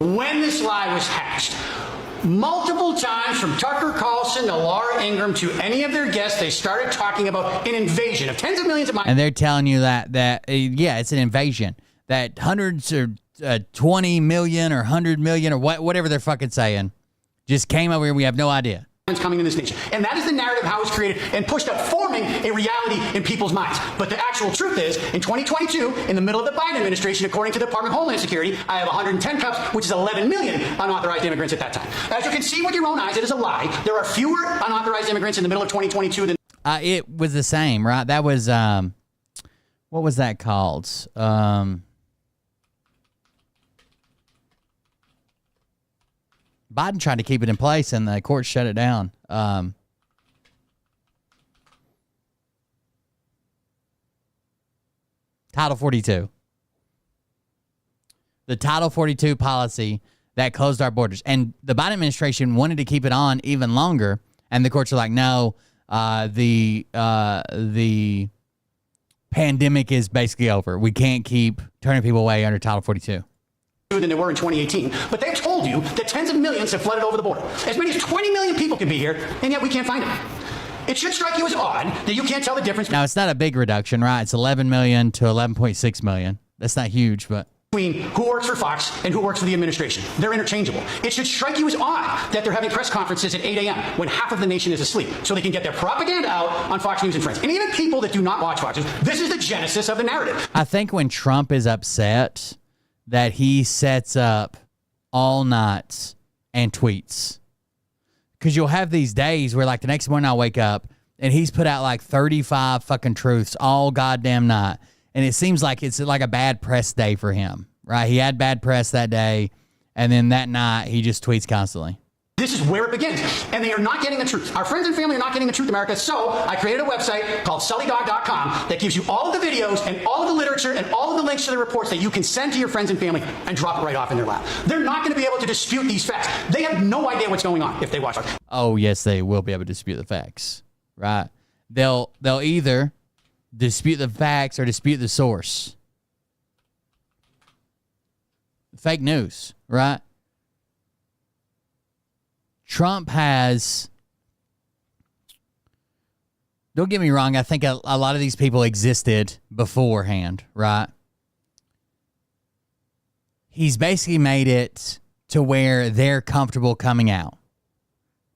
When this lie was hatched, multiple times from Tucker Carlson to Laura Ingraham to any of their guests, they started talking about an invasion of tens of millions of migrants. And they're telling you that yeah, it's an invasion. That hundreds or 20 million or 100 million or whatever they're fucking saying just came over here. We have no idea. Coming in this nation. And that is the narrative how it's created and pushed up, forming a reality in people's minds. But the actual truth is, in 2022, in the middle of the Biden administration, according to the Department of Homeland Security, I have 110 cups, which is 11 million unauthorized immigrants at that time. As you can see with your own eyes, it is a lie. There are fewer unauthorized immigrants in the middle of 2022 than... It was the same, right? That was, what was that called? Biden tried to keep it in place, and the court shut it down. Title 42. The Title 42 policy that closed our borders. And the Biden administration wanted to keep it on even longer, and the courts are like, no, the pandemic is basically over. We can't keep turning people away under Title 42. Than they were in 2018. But they've told you that tens of millions have flooded over the border. As many as 20 million people can be here, and yet we can't find them. It should strike you as odd that you can't tell the difference. Now, it's not a big reduction, right? It's 11 million to 11.6 million. That's not huge, but... between who works for Fox and who works for the administration. They're interchangeable. It should strike you as odd that they're having press conferences at 8 a.m. when half of the nation is asleep, so they can get their propaganda out on Fox News and Friends. And even people that do not watch Fox News, this is the genesis of the narrative. I think when Trump is upset, that he sets up all nights and tweets. Because you'll have these days where, like, the next morning I'll wake up and he's put out like 35 fucking truths all goddamn night. And it seems like it's like a bad press day for him, right? He had bad press that day, and then that night he just tweets constantly. This is where it begins, and they are not getting the truth. Our friends and family are not getting the truth, America, so I created a website called sullydog.com that gives you all of the videos and all of the literature and all of the links to the reports that you can send to your friends and family and drop it right off in their lap. They're not going to be able to dispute these facts. They have no idea what's going on if they watch it. Oh, yes, they will be able to dispute the facts, right? They'll either dispute the facts or dispute the source. Fake news, right? Trump has, don't get me wrong, I think a lot of these people existed beforehand, right? He's basically made it to where they're comfortable coming out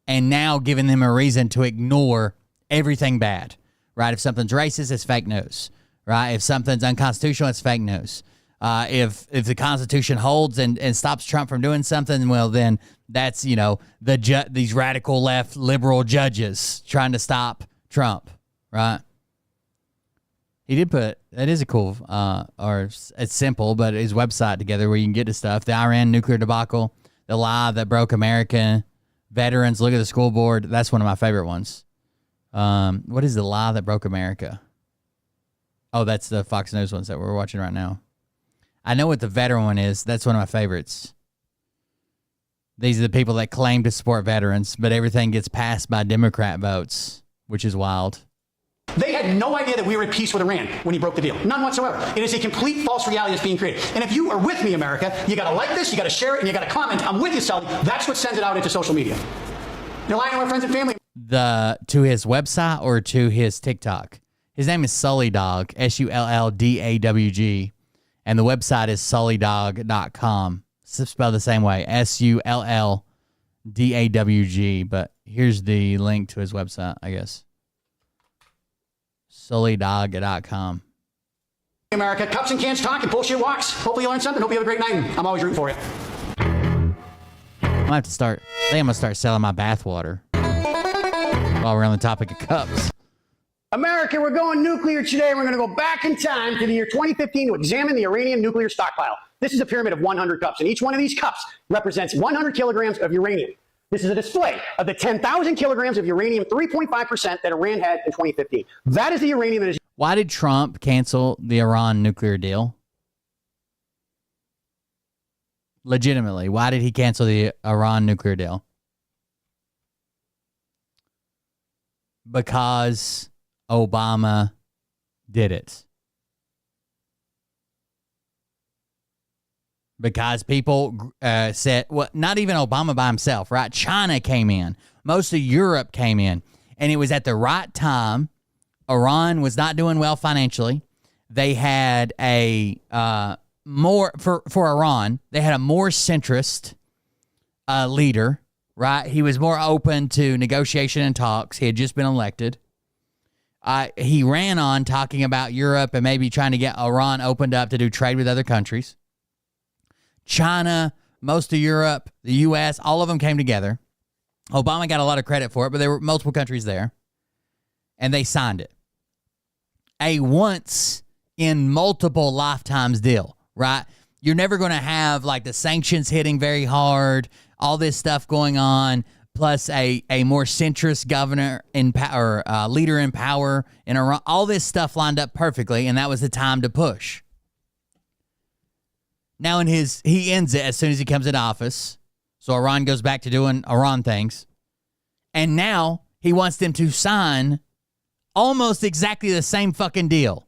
and now giving them a reason to ignore everything bad, right? If something's racist, it's fake news, right? If something's unconstitutional, it's fake news. If the Constitution holds and stops Trump from doing something, well, then that's, you know, these radical left liberal judges trying to stop Trump, right? He did put, that is a cool, or it's simple, but his website together where you can get to stuff. The Iran nuclear debacle, the lie that broke American veterans. Look at the school board. That's one of my favorite ones. What is the lie that broke America? Oh, that's the Fox News ones that we're watching right now. I know what the veteran one is. That's one of my favorites. These are the people that claim to support veterans, but everything gets passed by Democrat votes, which is wild. They had no idea that we were at peace with Iran when he broke the deal. None whatsoever. It is a complete false reality that's being created. And if you are with me, America, you got to like this, you got to share it, and you got to comment. I'm with you, Sully. That's what sends it out into social media. You're lying to our friends and family. To his website or to his TikTok? His name is Sully Dog, SULLDAWG. And the website is sullydog.com. It's spelled the same way, SULLDAWG. But here's the link to his website, I guess. Sullydog.com. America, cups and cans talk and bullshit walks. Hopefully you learn something. Hope you have a great night. I'm always rooting for you. I'm going to have to start, I think I'm going to start selling my bath water while we're on the topic of cups. America, we're going nuclear today. We're going to go back in time to the year 2015 to examine the Iranian nuclear stockpile. This is a pyramid of 100 cups, and each one of these cups represents 100 kilograms of uranium. This is a display of the 10,000 kilograms of uranium, 3.5% that Iran had in 2015. That is the uranium that is... Why did Trump cancel the Iran nuclear deal? Legitimately, why did he cancel the Iran nuclear deal? Because Obama did it. Because people said, well, not even Obama by himself, right? China came in. Most of Europe came in. And it was at the right time. Iran was not doing well financially. They had a for Iran, they had a more centrist leader, right? He was more open to negotiation and talks. He had just been elected. He ran on talking about Europe and maybe trying to get Iran opened up to do trade with other countries. China, most of Europe, the U.S., all of them came together. Obama got a lot of credit for it, but there were multiple countries there. And they signed it. A once in multiple lifetimes deal, right? You're never going to have like the sanctions hitting very hard, all this stuff going on, plus a more centrist governor in power, leader in power in Iran. All this stuff lined up perfectly, and that was the time to push. Now he ends it as soon as he comes into office. So Iran goes back to doing Iran things. And now he wants them to sign almost exactly the same fucking deal.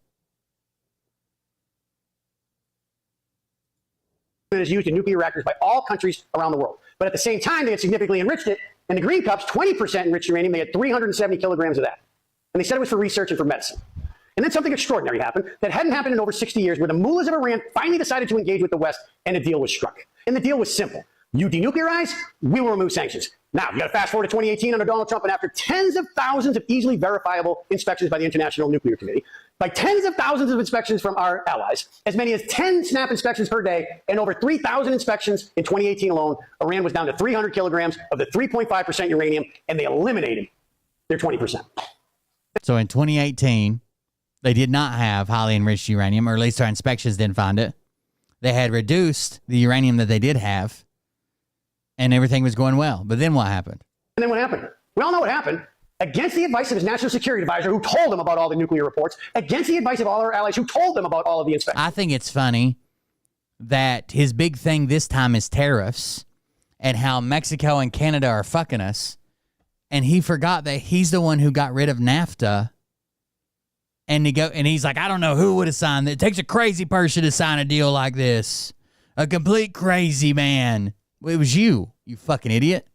It is used in nuclear reactors by all countries around the world. But at the same time, they had significantly enriched it. In the green cups, 20% enriched uranium. They had 370 kilograms of that. And they said it was for research and for medicine. And then something extraordinary happened that hadn't happened in over 60 years, where the mullahs of Iran finally decided to engage with the West, and a deal was struck. And the deal was simple. You denuclearize, we will remove sanctions. Now, you got to fast forward to 2018 under Donald Trump, and after tens of thousands of easily verifiable inspections by the International Nuclear Committee, by tens of thousands of inspections from our allies, as many as 10 SNAP inspections per day, and over 3,000 inspections in 2018 alone, Iran was down to 300 kilograms of the 3.5% uranium, and they eliminated their 20%. So in 2018, they did not have highly enriched uranium, or at least our inspections didn't find it. They had reduced the uranium that they did have, and everything was going well. But then what happened? And then what happened? We all know what happened. Against the advice of his national security advisor, who told him about all the nuclear reports, against the advice of all our allies, who told them about all of the inspections. I think it's funny that his big thing this time is tariffs and how Mexico and Canada are fucking us. And he forgot that he's the one who got rid of NAFTA. And he's like, I don't know who would have signed it. It takes a crazy person to sign a deal like this. A complete crazy man. It was you fucking idiot.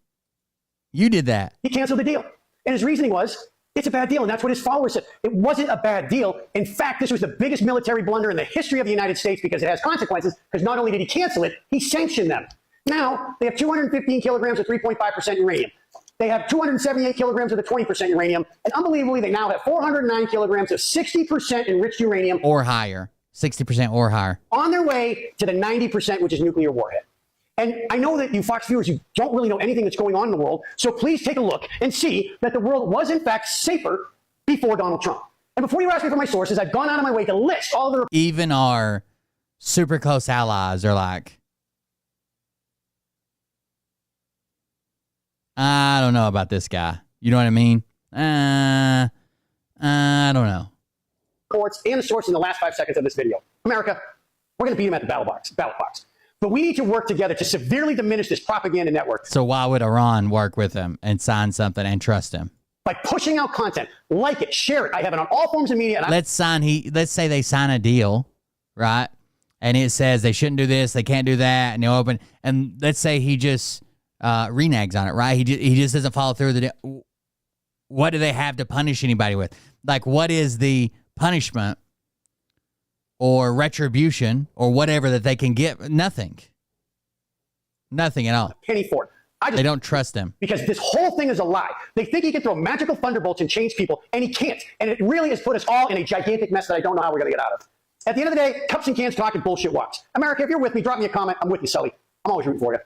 You did that. He canceled the deal. And his reasoning was, it's a bad deal. And that's what his followers said. It wasn't a bad deal. In fact, this was the biggest military blunder in the history of the United States, because it has consequences, because not only did he cancel it, he sanctioned them. Now, they have 215 kilograms of 3.5% uranium. They have 278 kilograms of the 20% uranium. And unbelievably, they now have 409 kilograms of 60% enriched uranium. Or higher. 60% or higher. On their way to the 90%, which is nuclear warhead. And I know that you Fox viewers, you don't really know anything that's going on in the world. So please take a look and see that the world was, in fact, safer before Donald Trump. And before you ask me for my sources, I've gone out of my way to list all the... Even our super close allies are like, I don't know about this guy. You know what I mean? I don't know. Reports and the source in the last 5 seconds of this video. America, we're going to beat him at the ballot box. But we need to work together to severely diminish this propaganda network. So why would Iran work with him and sign something and trust him? By pushing out content, like it, share it. I have it on all forms of media. And let's say they sign a deal, right? And it says they shouldn't do this, they can't do that, and they'll open. And let's say he just reneges on it, right? He just doesn't follow through the deal. What do they have to punish anybody with? Like, what is the punishment or retribution or whatever that they can get? Nothing at all. Penny for it. They don't trust him. Because this whole thing is a lie. They think he can throw magical thunderbolts and change people, and he can't. And it really has put us all in a gigantic mess that I don't know how we're going to get out of. At the end of the day, cups and cans talk and bullshit walks. America, if you're with me, drop me a comment. I'm with you, Sully. I'm always rooting for you.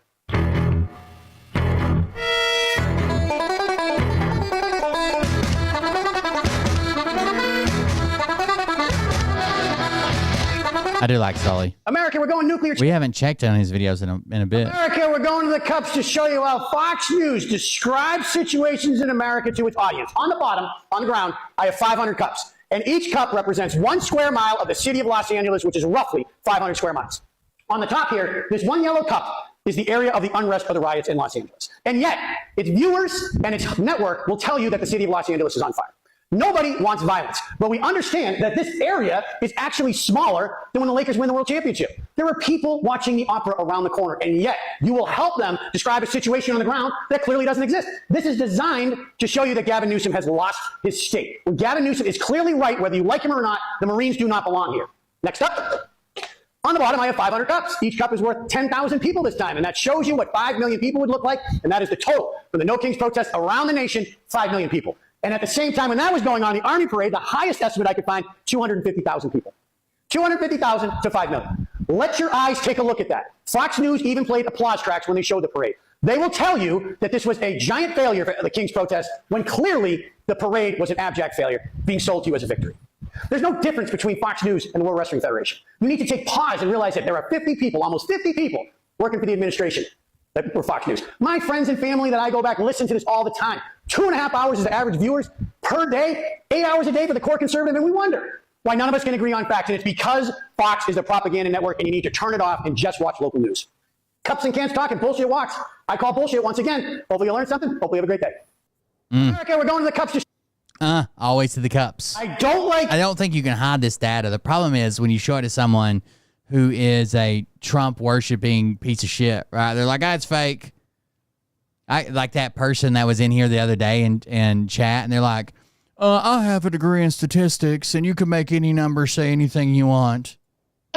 I do like Sully. America, we're going nuclear. We haven't checked on his videos in a bit. America, we're going to the cups to show you how Fox News describes situations in America to its audience. On the bottom, on the ground, I have 500 cups. And each cup represents 1 square mile of the city of Los Angeles, which is roughly 500 square miles. On the top here, this one yellow cup is the area of the unrest or the riots in Los Angeles. And yet, its viewers and its network will tell you that the city of Los Angeles is on fire. Nobody wants violence, but we understand that this area is actually smaller than when the Lakers win the world championship. There are people watching the opera around the corner, and yet you will help them describe a situation on the ground that clearly doesn't exist. This is designed to show you that Gavin Newsom has lost his state. When Gavin Newsom is clearly right, whether you like him or not, the Marines do not belong here. Next up. On the bottom, I have 500 cups. Each cup is worth 10,000 people this time, and that shows you what 5 million people would look like, and that is the total for the No Kings protest around the nation, 5 million people. And at the same time when that was going on, the Army Parade, the highest estimate I could find, 250,000 people. 250,000 to 5 million. Let your eyes take a look at that. Fox News even played applause tracks when they showed the parade. They will tell you that this was a giant failure for the King's protest when clearly the parade was an abject failure being sold to you as a victory. There's no difference between Fox News and the World Wrestling Federation. You need to take pause and realize that there are 50 people, almost 50 people, working for the administration that were Fox News. My friends and family that I go back listen to this all the time. 2.5 hours as the average viewers per day, 8 hours a day for the core conservative, and we wonder why none of us can agree on facts. And it's because Fox is a propaganda network and you need to turn it off and just watch local news. Cups and cans talking, bullshit walks. I call bullshit once again. Hopefully you learned something. Hopefully you have a great day. America, we're going to the cups to always to the cups. I don't think you can hide this data. The problem is when you show it to someone who is a Trump worshiping piece of shit, right? They're like, it's fake. I like that person that was in here the other day and chat, and they're like, I have a degree in statistics, and you can make any number say anything you want.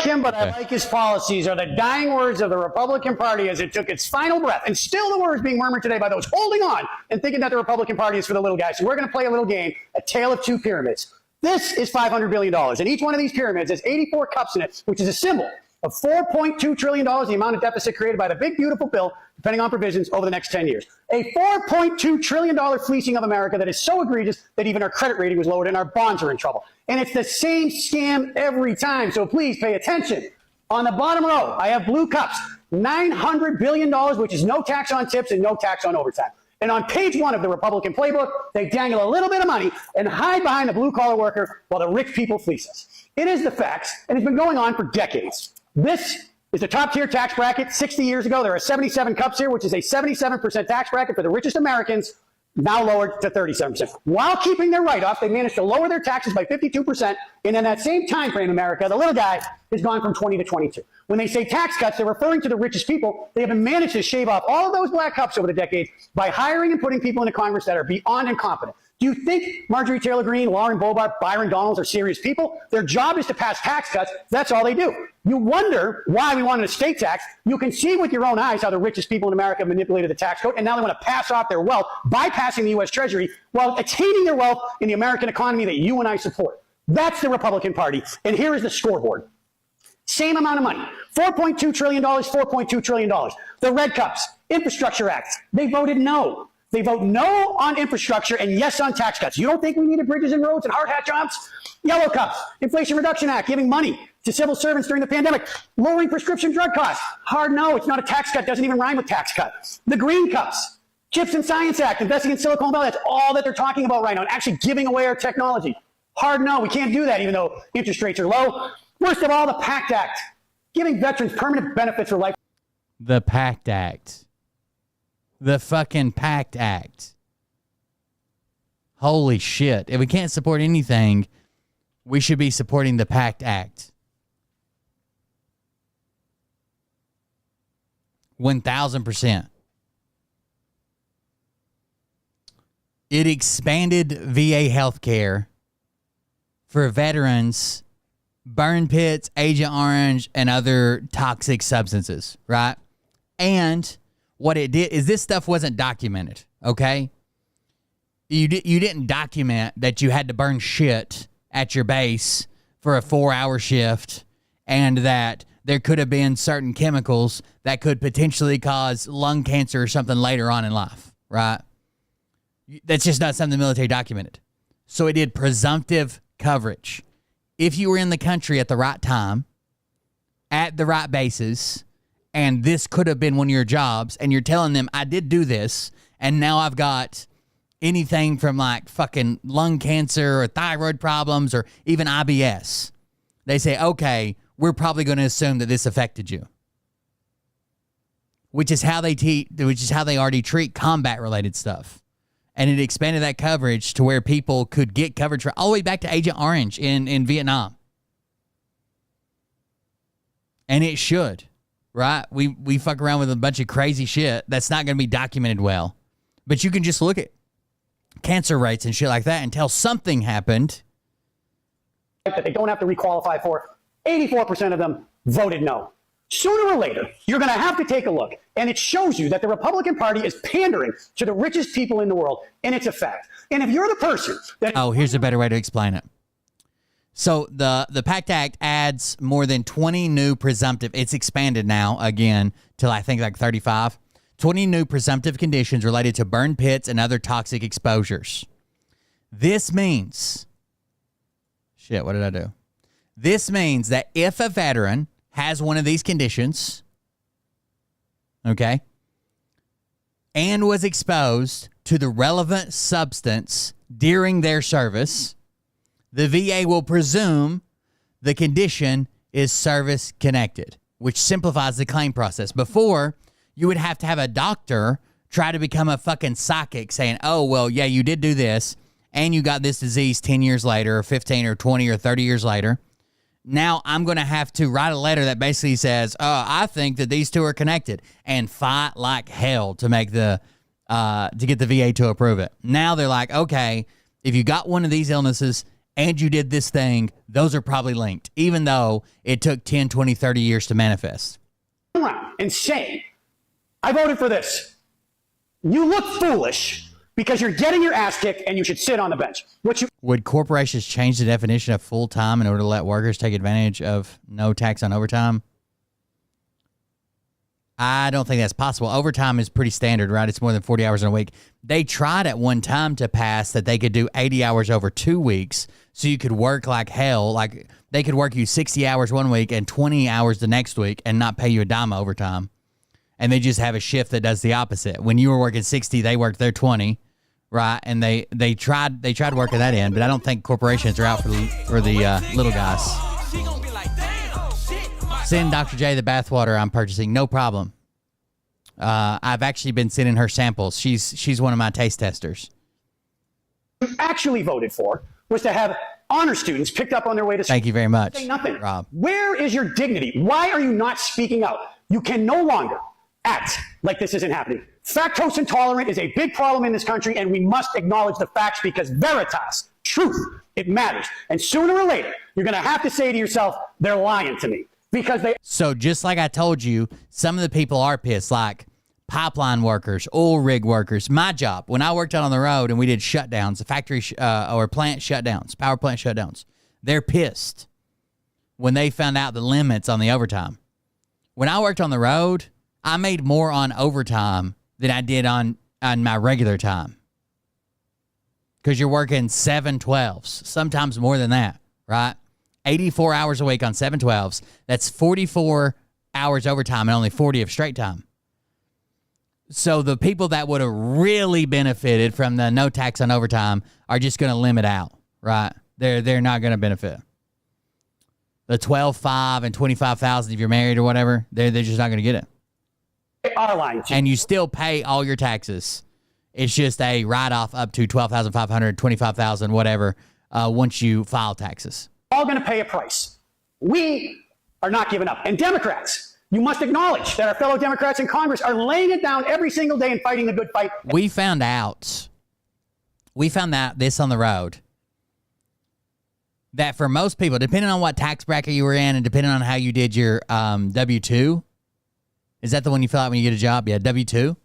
him, but I like his policies are the dying words of the Republican Party as it took its final breath. And still the words being murmured today by those holding on and thinking that the Republican Party is for the little guys. So we're going to play a little game, a tale of two pyramids. This is $500 billion. And each one of these pyramids has 84 cups in it, which is a symbol of $4.2 trillion, the amount of deficit created by the big, beautiful bill, depending on provisions, over the next 10 years. A $4.2 trillion fleecing of America that is so egregious that even our credit rating was lowered and our bonds are in trouble. And it's the same scam every time, so please pay attention. On the bottom row, I have blue cups, $900 billion, which is no tax on tips and no tax on overtime. And on page 1 of the Republican playbook, they dangle a little bit of money and hide behind the blue-collar worker while the rich people fleece us. It is the facts, and it's been going on for decades. This is the top-tier tax bracket. 60 years ago, there are 77 cups here, which is a 77% tax bracket for the richest Americans, now lowered to 37%. While keeping their write-off, they managed to lower their taxes by 52%, and in that same time frame, America, the little guy has gone from 20 to 22. When they say tax cuts, they're referring to the richest people. They have managed to shave off all of those black cups over the decades by hiring and putting people into Congress that are beyond incompetent. Do you think Marjorie Taylor Greene, Lauren Boebert, Byron Donalds are serious people? Their job is to pass tax cuts. That's all they do. You wonder why we wanted a state tax. You can see with your own eyes how the richest people in America manipulated the tax code, and now they want to pass off their wealth, bypassing the U.S. Treasury, while attaining their wealth in the American economy that you and I support. That's the Republican Party, and here is the scoreboard. Same amount of money, $4.2 trillion, $4.2 trillion. The red cups, Infrastructure Act, they voted no. They vote no on infrastructure and yes on tax cuts. You don't think we needed bridges and roads and hard hat jobs? Yellow cups, Inflation Reduction Act, giving money to civil servants during the pandemic, lowering prescription drug costs. Hard no, it's not a tax cut, doesn't even rhyme with tax cut. The green cups, Chips and Science Act, investing in Silicon Valley, that's all that they're talking about right now, and actually giving away our technology. Hard no, we can't do that even though interest rates are low. Worst of all, the PACT Act, giving veterans permanent benefits for life. The PACT Act. The fucking PACT Act. Holy shit. If we can't support anything, we should be supporting the PACT Act. 1,000%. It expanded VA healthcare for veterans, burn pits, Agent Orange, and other toxic substances, right? And what it did is this stuff wasn't documented, okay? You didn't document that you had to burn shit at your base for a 4-hour shift and that there could have been certain chemicals that could potentially cause lung cancer or something later on in life, right? That's just not something the military documented. So it did presumptive coverage. If you were in the country at the right time at the right bases, and this could have been one of your jobs, and you're telling them, I did do this, and now I've got anything from like fucking lung cancer or thyroid problems or even IBS. They say, okay, we're probably going to assume that this affected you. Which is how they already treat combat-related stuff. And it expanded that coverage to where people could get coverage for all the way back to Agent Orange in Vietnam. And it should, right? We fuck around with a bunch of crazy shit that's not going to be documented well. But you can just look at cancer rates and shit like that and tell something happened. That they don't have to requalify for. 84% of them voted no. Sooner or later, you're going to have to take a look, and it shows you that the Republican Party is pandering to the richest people in the world, and it's a fact. And if you're the person that... Oh, here's a better way to explain it. So the PACT Act adds more than 20 new presumptive... It's expanded now, again, till I think like 35. 20 new presumptive conditions related to burn pits and other toxic exposures. This means... Shit, what did I do? This means that if a veteran has one of these conditions, okay, and was exposed to the relevant substance during their service, the VA will presume the condition is service-connected, which simplifies the claim process. Before, you would have to have a doctor try to become a fucking psychic saying, oh, well, yeah, you did do this, and you got this disease 10 years later, or 15 or 20 or 30 years later. Now I'm going to have to write a letter that basically says, I think that these two are connected, and fight like hell to make to get the VA to approve it. Now they're like, okay, if you got one of these illnesses and you did this thing, those are probably linked, even though it took 10, 20, 30 years to manifest. And say, I voted for this. You look foolish because you're getting your ass kicked and you should sit on the bench. Would corporations change the definition of full-time in order to let workers take advantage of no tax on overtime? I don't think that's possible. Overtime is pretty standard, right? It's more than 40 hours in a week. They tried at one time to pass that they could do 80 hours over 2 weeks, so you could work like hell. Like they could work you 60 hours one week and 20 hours the next week and not pay you a dime of overtime. And they just have a shift that does the opposite. When you were working 60, they worked their 20. Right, and they tried working that in, but I don't think corporations are out for the little guys. Send Dr. J the bathwater I'm purchasing, no problem. I've actually been sending her samples. She's one of my taste testers. Actually voted for was to have honor students picked up on their way to school. Thank you very much, say nothing. Rob. Where is your dignity? Why are you not speaking out? You can no longer act like this isn't happening. Lactose intolerant is a big problem in this country, and we must acknowledge the facts because veritas, truth, it matters. And sooner or later, you're going to have to say to yourself, they're lying to me. Because they... So just like I told you, some of the people are pissed, like pipeline workers, oil rig workers. My job, when I worked out on the road and we did shutdowns, the factory or plant shutdowns, power plant shutdowns, they're pissed when they found out the limits on the overtime. When I worked on the road, I made more on overtime than I did on my regular time. Because you're working 7/12s, sometimes more than that, right? 84 hours a week on 7/12s. That's 44 hours overtime and only 40 of straight time. So the people that would have really benefited from the no tax on overtime are just going to limit out, right? They're not going to benefit. The 12,500 and 25,000 if you're married or whatever, they're just not going to get it. Are lying to you. And you still pay all your taxes. It's just a write-off up to 12,500, 25,000, whatever, once you file taxes. All going to pay a price. We are not giving up. And Democrats, you must acknowledge that our fellow Democrats in Congress are laying it down every single day and fighting the good fight. We found out this on the road, that for most people, depending on what tax bracket you were in and depending on how you did your W-2, is that the one you fill out when you get a job? Yeah, W-2.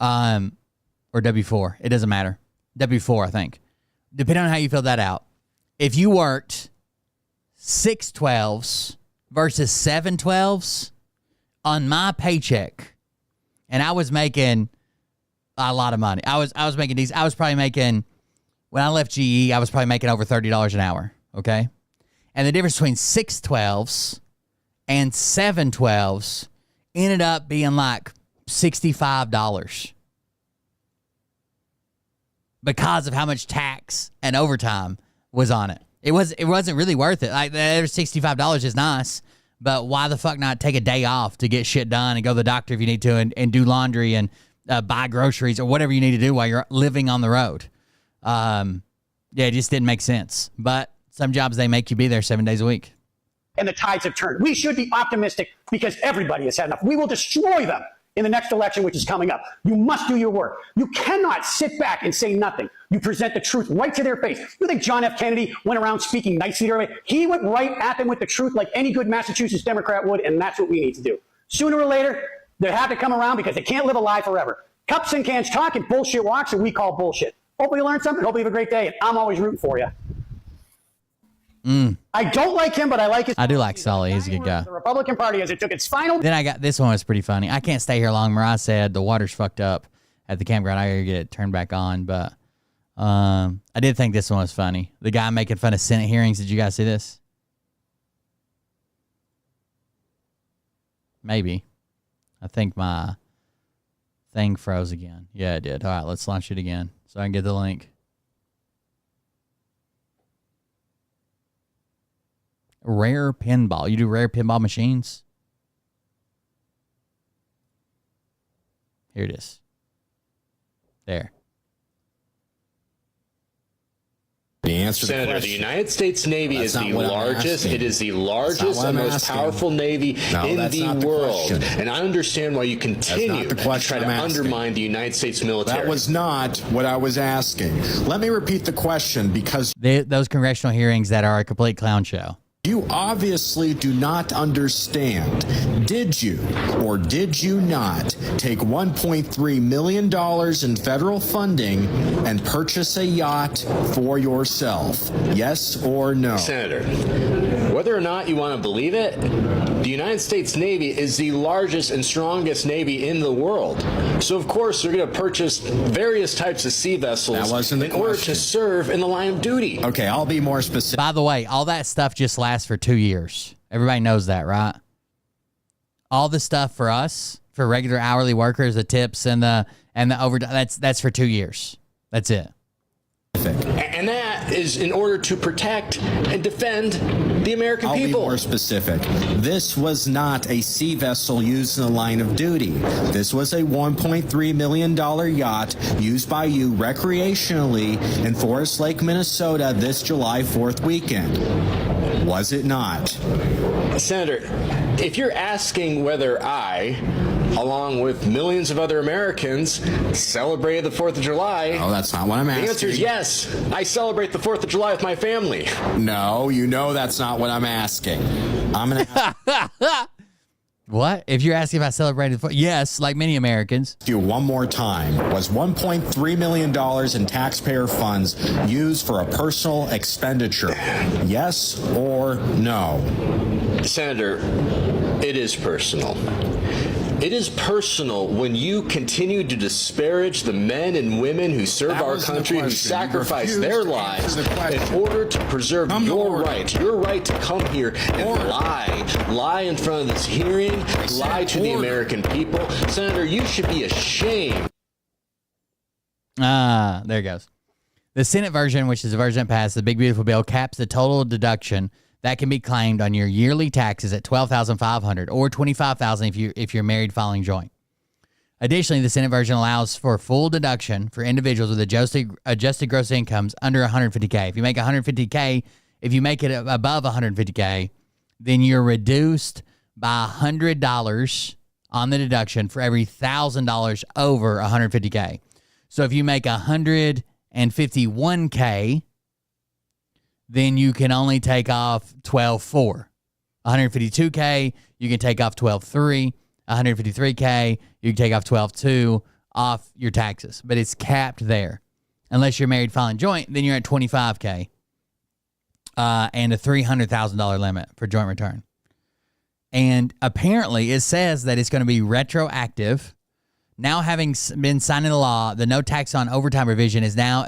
Or W-4. It doesn't matter. W-4, I think. Depending on how you fill that out. If you worked 6/12s versus 7/12s on my paycheck, and I was making a lot of money. I was making these. I was probably making, when I left GE, I was probably making over $30 an hour. Okay? And the difference between 6/12s and 712s ended up being like $65 because of how much tax and overtime was on it. It wasn't really worth it. Like, there's $65 is nice, but why the fuck not take a day off to get shit done and go to the doctor if you need to and do laundry and buy groceries or whatever you need to do while you're living on the road. It just didn't make sense. But some jobs, they make you be there 7 days a week. And the tides have turned. We should be optimistic because everybody has had enough. We will destroy them in the next election, which is coming up. You must do your work. You cannot sit back and say nothing. You present the truth right to their face. You think John F. Kennedy went around speaking nicely to everybody? He went right at them with the truth like any good Massachusetts Democrat would, and that's what we need to do. Sooner or later, they have to come around because they can't live a lie forever. Cups and cans talk and bullshit walks, and we call bullshit. Hopefully you learn something. Hopefully you have a great day, and I'm always rooting for you. I don't like him, but I like his. I do like Sully. He's a good guy. The Republican Party, as it took its final. Then I got this one was pretty funny. I can't stay here long. Mariah said the water's fucked up at the campground. I gotta get it turned back on, but I did think this one was funny. The guy making fun of Senate hearings. Did you guys see this? Maybe. I think my thing froze again. Yeah, it did. All right, let's launch it again so I can get the link. Rare pinball. You do rare pinball machines? Here it is. There. The answer to Senator, the United States Navy is the largest. It is the largest and most powerful Navy in the world. And I understand why you continue to try to undermine the United States military. That was not what I was asking. Let me repeat the question because those congressional hearings that are a complete clown show. You obviously do not understand. Did you or did you not take $1.3 million in federal funding and purchase a yacht for yourself? Yes or no? Senator, whether or not you want to believe it, the United States Navy is the largest and strongest Navy in the world. So, of course, they're going to purchase various types of sea vessels in order to serve in the line of duty. Okay, I'll be more specific. By the way, all that stuff just lasts for 2 years. Everybody knows that, right? All the stuff for us, for regular hourly workers, the tips and the overtime, that's for 2 years. That's it. And that is in order to protect and defend the American people. I'll be more specific. This was not a sea vessel used in the line of duty. This was a $1.3 million yacht used by you recreationally in Forest Lake, Minnesota this July 4th weekend. Was it not? Senator, if you're asking whether I, along with millions of other Americans, celebrated the 4th of July. Oh, that's not what I'm asking. The answer is yes. I celebrate the 4th of July with my family. No, you know that's not what I'm asking. I'm going to What? If you're asking if I celebrated the 4th? Yes, like many Americans. You one more time. Was $1.3 million in taxpayer funds used for a personal expenditure? Yes or no? Senator, it is personal. It is personal when you continue to disparage the men and women who serve our country, who sacrifice their lives in order to preserve your right to come here and lie in front of this hearing, lie to the American people. Senator, you should be ashamed. There it goes. The Senate version, which is the version that passed, the big beautiful bill, caps the total deduction that can be claimed on your yearly taxes at $12,500 or $25,000 if you're married filing joint. Additionally, the Senate version allows for full deduction for individuals with adjusted gross incomes under $150K. If you make $150K, if you make it above $150K, then you're reduced by $100 on the deduction for every $1,000 over $150K. So if you make $151K, then you can only take off $12,400. $152K, you can take off $12,300. $153K, you can take off $12,200 off your taxes, but it's capped there. Unless you're married filing joint, then you're at $25K and a $300,000 limit for joint return. And apparently, it says that it's going to be retroactive. Now, having been signed into law, the no tax on overtime revision is now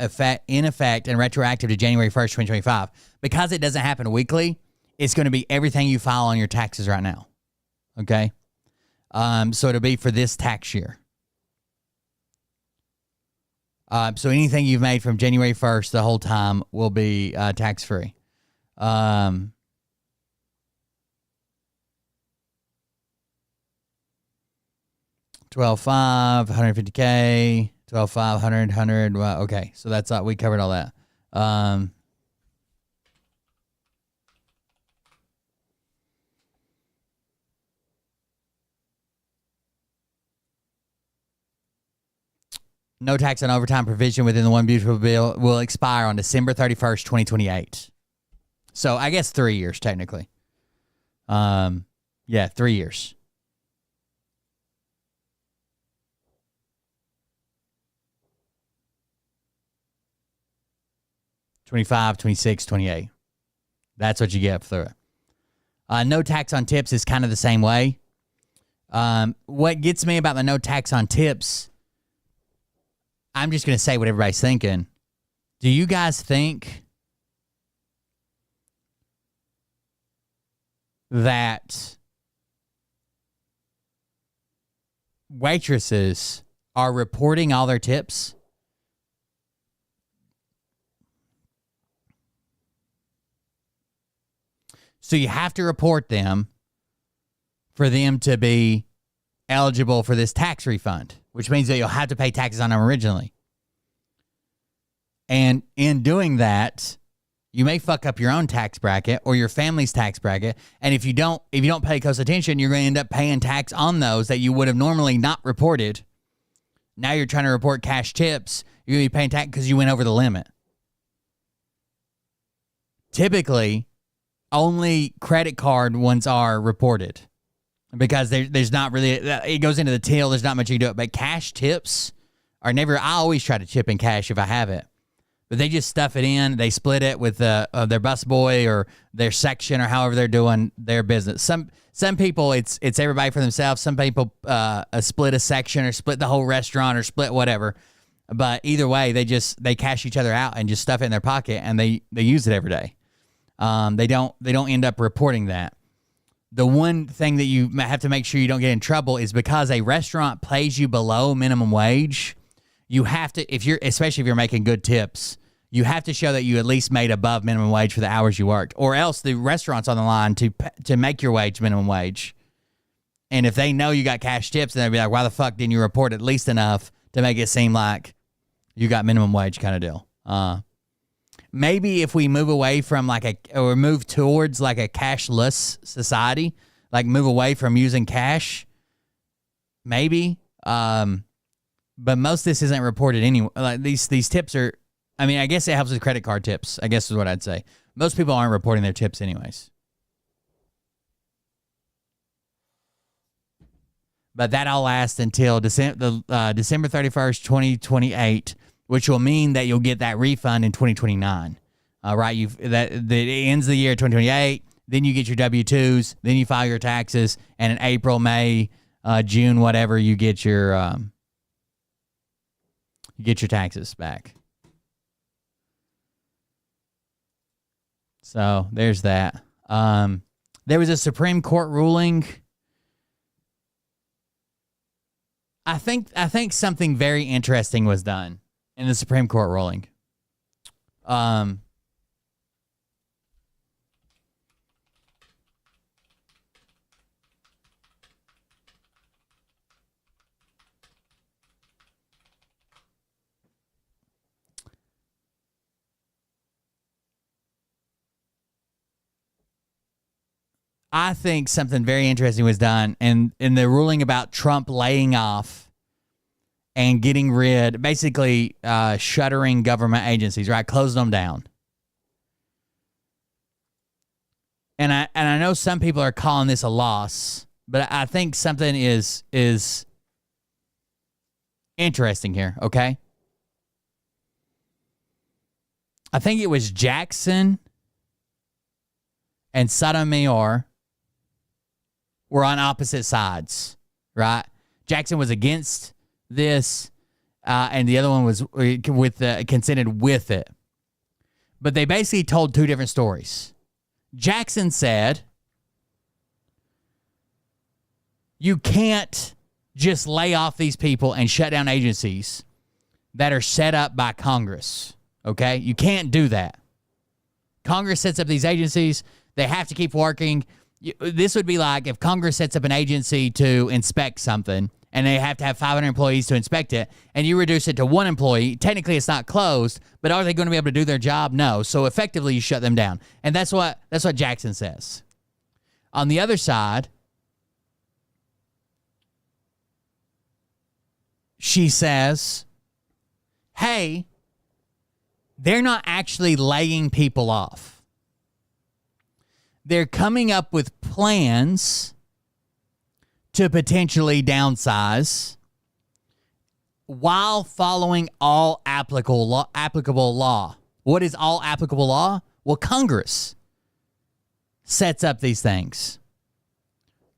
in effect and retroactive to January 1st, 2025. Because it doesn't happen weekly, it's going to be everything you file on your taxes right now. Okay? So it'll be for this tax year. So anything you've made from January 1st the whole time will be tax-free. 12.5, 150K, 12.5, 100. Well, okay, so that's we covered all that. No tax on overtime provision within the One Beautiful Bill will expire on December 31st, 2028. So I guess 3 years technically. Yeah, 3 years. $25, $26, $28. That's what you get through it. No tax on tips is kind of the same way. What gets me about the no tax on tips, I'm just going to say what everybody's thinking. Do you guys think that waitresses are reporting all their tips? So you have to report them for them to be eligible for this tax refund, which means that you'll have to pay taxes on them originally. And in doing that, you may fuck up your own tax bracket or your family's tax bracket. And if you don't pay close attention, you're going to end up paying tax on those that you would have normally not reported. Now you're trying to report cash tips. You're going to be paying tax because you went over the limit. Typically, only credit card ones are reported because there's not really, it goes into the till. There's not much you can do it. But cash tips are never, I always try to chip in cash if I have it. But they just stuff it in. They split it with their busboy or their section or however they're doing their business. Some people, it's everybody for themselves. Some people split a section or split the whole restaurant or split whatever. But either way, they cash each other out and just stuff it in their pocket and they use it every day. They don't end up reporting that. The one thing that you have to make sure you don't get in trouble is because a restaurant pays you below minimum wage. You have to, especially if you're making good tips, you have to show that you at least made above minimum wage for the hours you worked, or else the restaurant's on the line to make your wage minimum wage. And if they know you got cash tips, then they'll be like, why the fuck didn't you report at least enough to make it seem like you got minimum wage kind of deal? Maybe if we move away from or move towards like a cashless society, like move away from using cash, maybe. But most of this isn't reported anyway. Like these tips are, I mean, I guess it helps with credit card tips, I guess is what I'd say. Most people aren't reporting their tips anyways. But that all lasts until December 31st, 2028, which will mean that you'll get that refund in 2029. Right? That ends the year 2028. Then you get your W-2s. Then you file your taxes. And in April, May, June, whatever, you get your taxes back. So there's that. There was a Supreme Court ruling. I think something very interesting was done in the Supreme Court ruling. I think something very interesting was done in the ruling about Trump laying off and getting rid, basically shuttering government agencies, right? Closing them down. And I know some people are calling this a loss, but I think something is interesting here, okay? I think it was Jackson and Sotomayor were on opposite sides, right? Jackson was against this, and the other one was consented with it. But they basically told two different stories. Jackson said, you can't just lay off these people and shut down agencies that are set up by Congress. Okay? You can't do that. Congress sets up these agencies. They have to keep working. This would be like if Congress sets up an agency to inspect something and they have to have 500 employees to inspect it, and you reduce it to one employee. Technically, it's not closed, but are they going to be able to do their job? No. So effectively, you shut them down. And that's what Jackson says. On the other side, she says, hey, they're not actually laying people off. They're coming up with plans to potentially downsize while following all applicable law. What is all applicable law? Well, Congress sets up these things.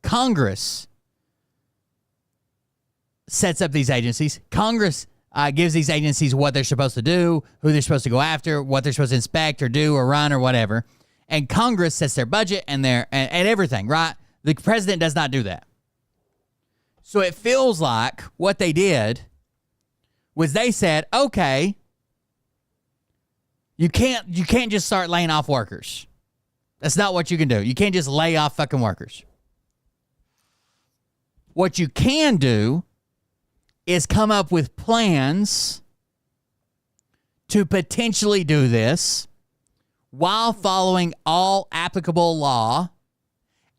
Congress sets up these agencies. Congress gives these agencies what they're supposed to do, who they're supposed to go after, what they're supposed to inspect or do or run or whatever. And Congress sets their budget and everything, right? The president does not do that. So it feels like what they did was they said, okay, you can't just start laying off workers. That's not what you can do. You can't just lay off fucking workers. What you can do is come up with plans to potentially do this while following all applicable law.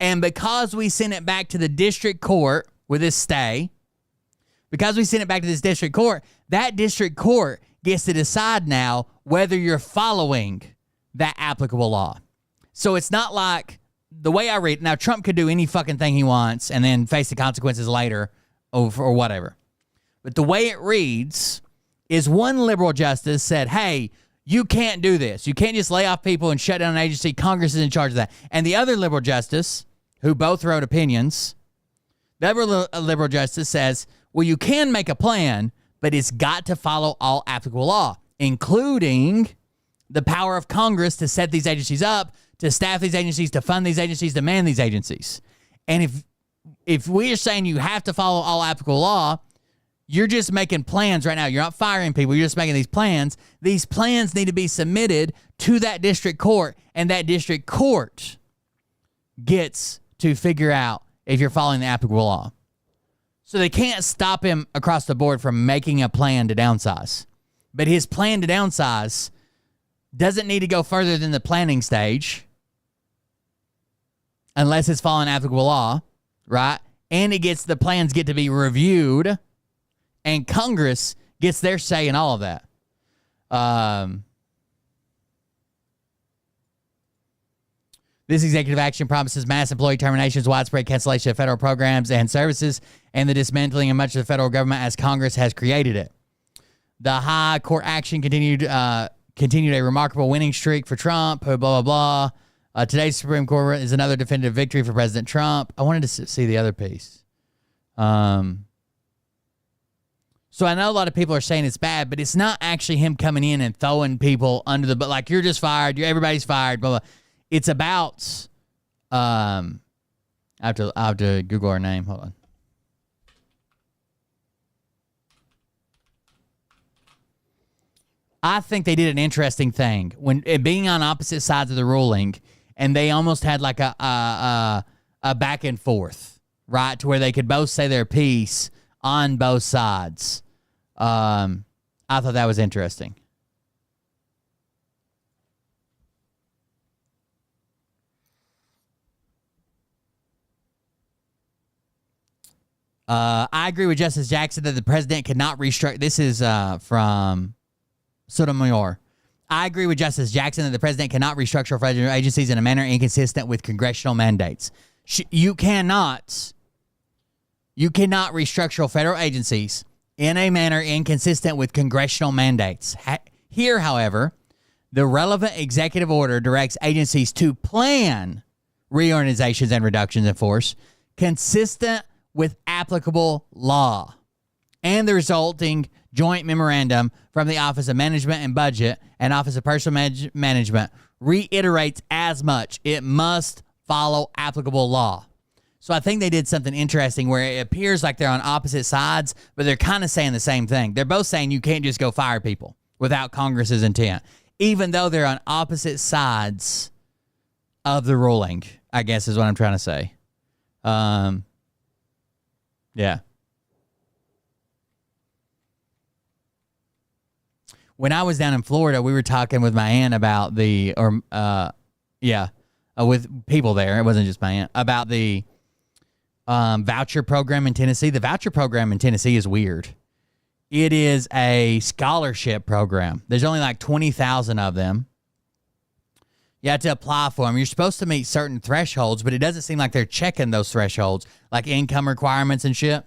And because we sent it back to the district court with this stay, because we sent it back to this district court, that district court gets to decide now whether you're following that applicable law. So it's not like the way I read it. Now, Trump could do any fucking thing he wants and then face the consequences later or whatever. But the way it reads is one liberal justice said, hey, you can't do this. You can't just lay off people and shut down an agency. Congress is in charge of that. And the other liberal justice, who both wrote opinions, the other liberal justice says, well, you can make a plan, but it's got to follow all applicable law, including the power of Congress to set these agencies up, to staff these agencies, to fund these agencies, to man these agencies. And if we are saying you have to follow all applicable law, you're just making plans right now. You're not firing people. You're just making these plans. These plans need to be submitted to that district court, and that district court gets to figure out if you're following the applicable law. So they can't stop him across the board from making a plan to downsize. But his plan to downsize doesn't need to go further than the planning stage unless it's following applicable law, right? And the plans get to be reviewed, and Congress gets their say in all of that. This executive action promises mass employee terminations, widespread cancellation of federal programs and services, and the dismantling of much of the federal government as Congress has created it. The high court action continued a remarkable winning streak for Trump, blah, blah, blah. Today's Supreme Court is another definitive victory for President Trump. I wanted to see the other piece. So I know a lot of people are saying it's bad, but it's not actually him coming in and throwing people under the... But like, you're just fired. Everybody's fired, blah, blah. It's about... I have to Google her name. Hold on. I think they did an interesting thing when being on opposite sides of the ruling, and they almost had like a back and forth, right, to where they could both say their piece on both sides. I thought that was interesting. I agree with Justice Jackson that the president cannot restructure. This is from Sotomayor. I agree with Justice Jackson that the president cannot restructure federal agencies in a manner inconsistent with congressional mandates. You cannot restructure federal agencies in a manner inconsistent with congressional mandates. Here, however, the relevant executive order directs agencies to plan reorganizations and reductions in force consistent with applicable law, and the resulting joint memorandum from the Office of Management and Budget and Office of Personnel Management reiterates as much. It must follow applicable law. So I think they did something interesting where it appears like they're on opposite sides, but they're kind of saying the same thing. They're both saying you can't just go fire people without Congress's intent, even though they're on opposite sides of the ruling, I guess is what I'm trying to say. Yeah. When I was down in Florida, we were talking with my aunt about with people there. It wasn't just my aunt, about the voucher program in Tennessee. The voucher program in Tennessee is weird. It is a scholarship program. There's only like 20,000 of them. You have to apply for them. You're supposed to meet certain thresholds, but it doesn't seem like they're checking those thresholds, like income requirements and shit.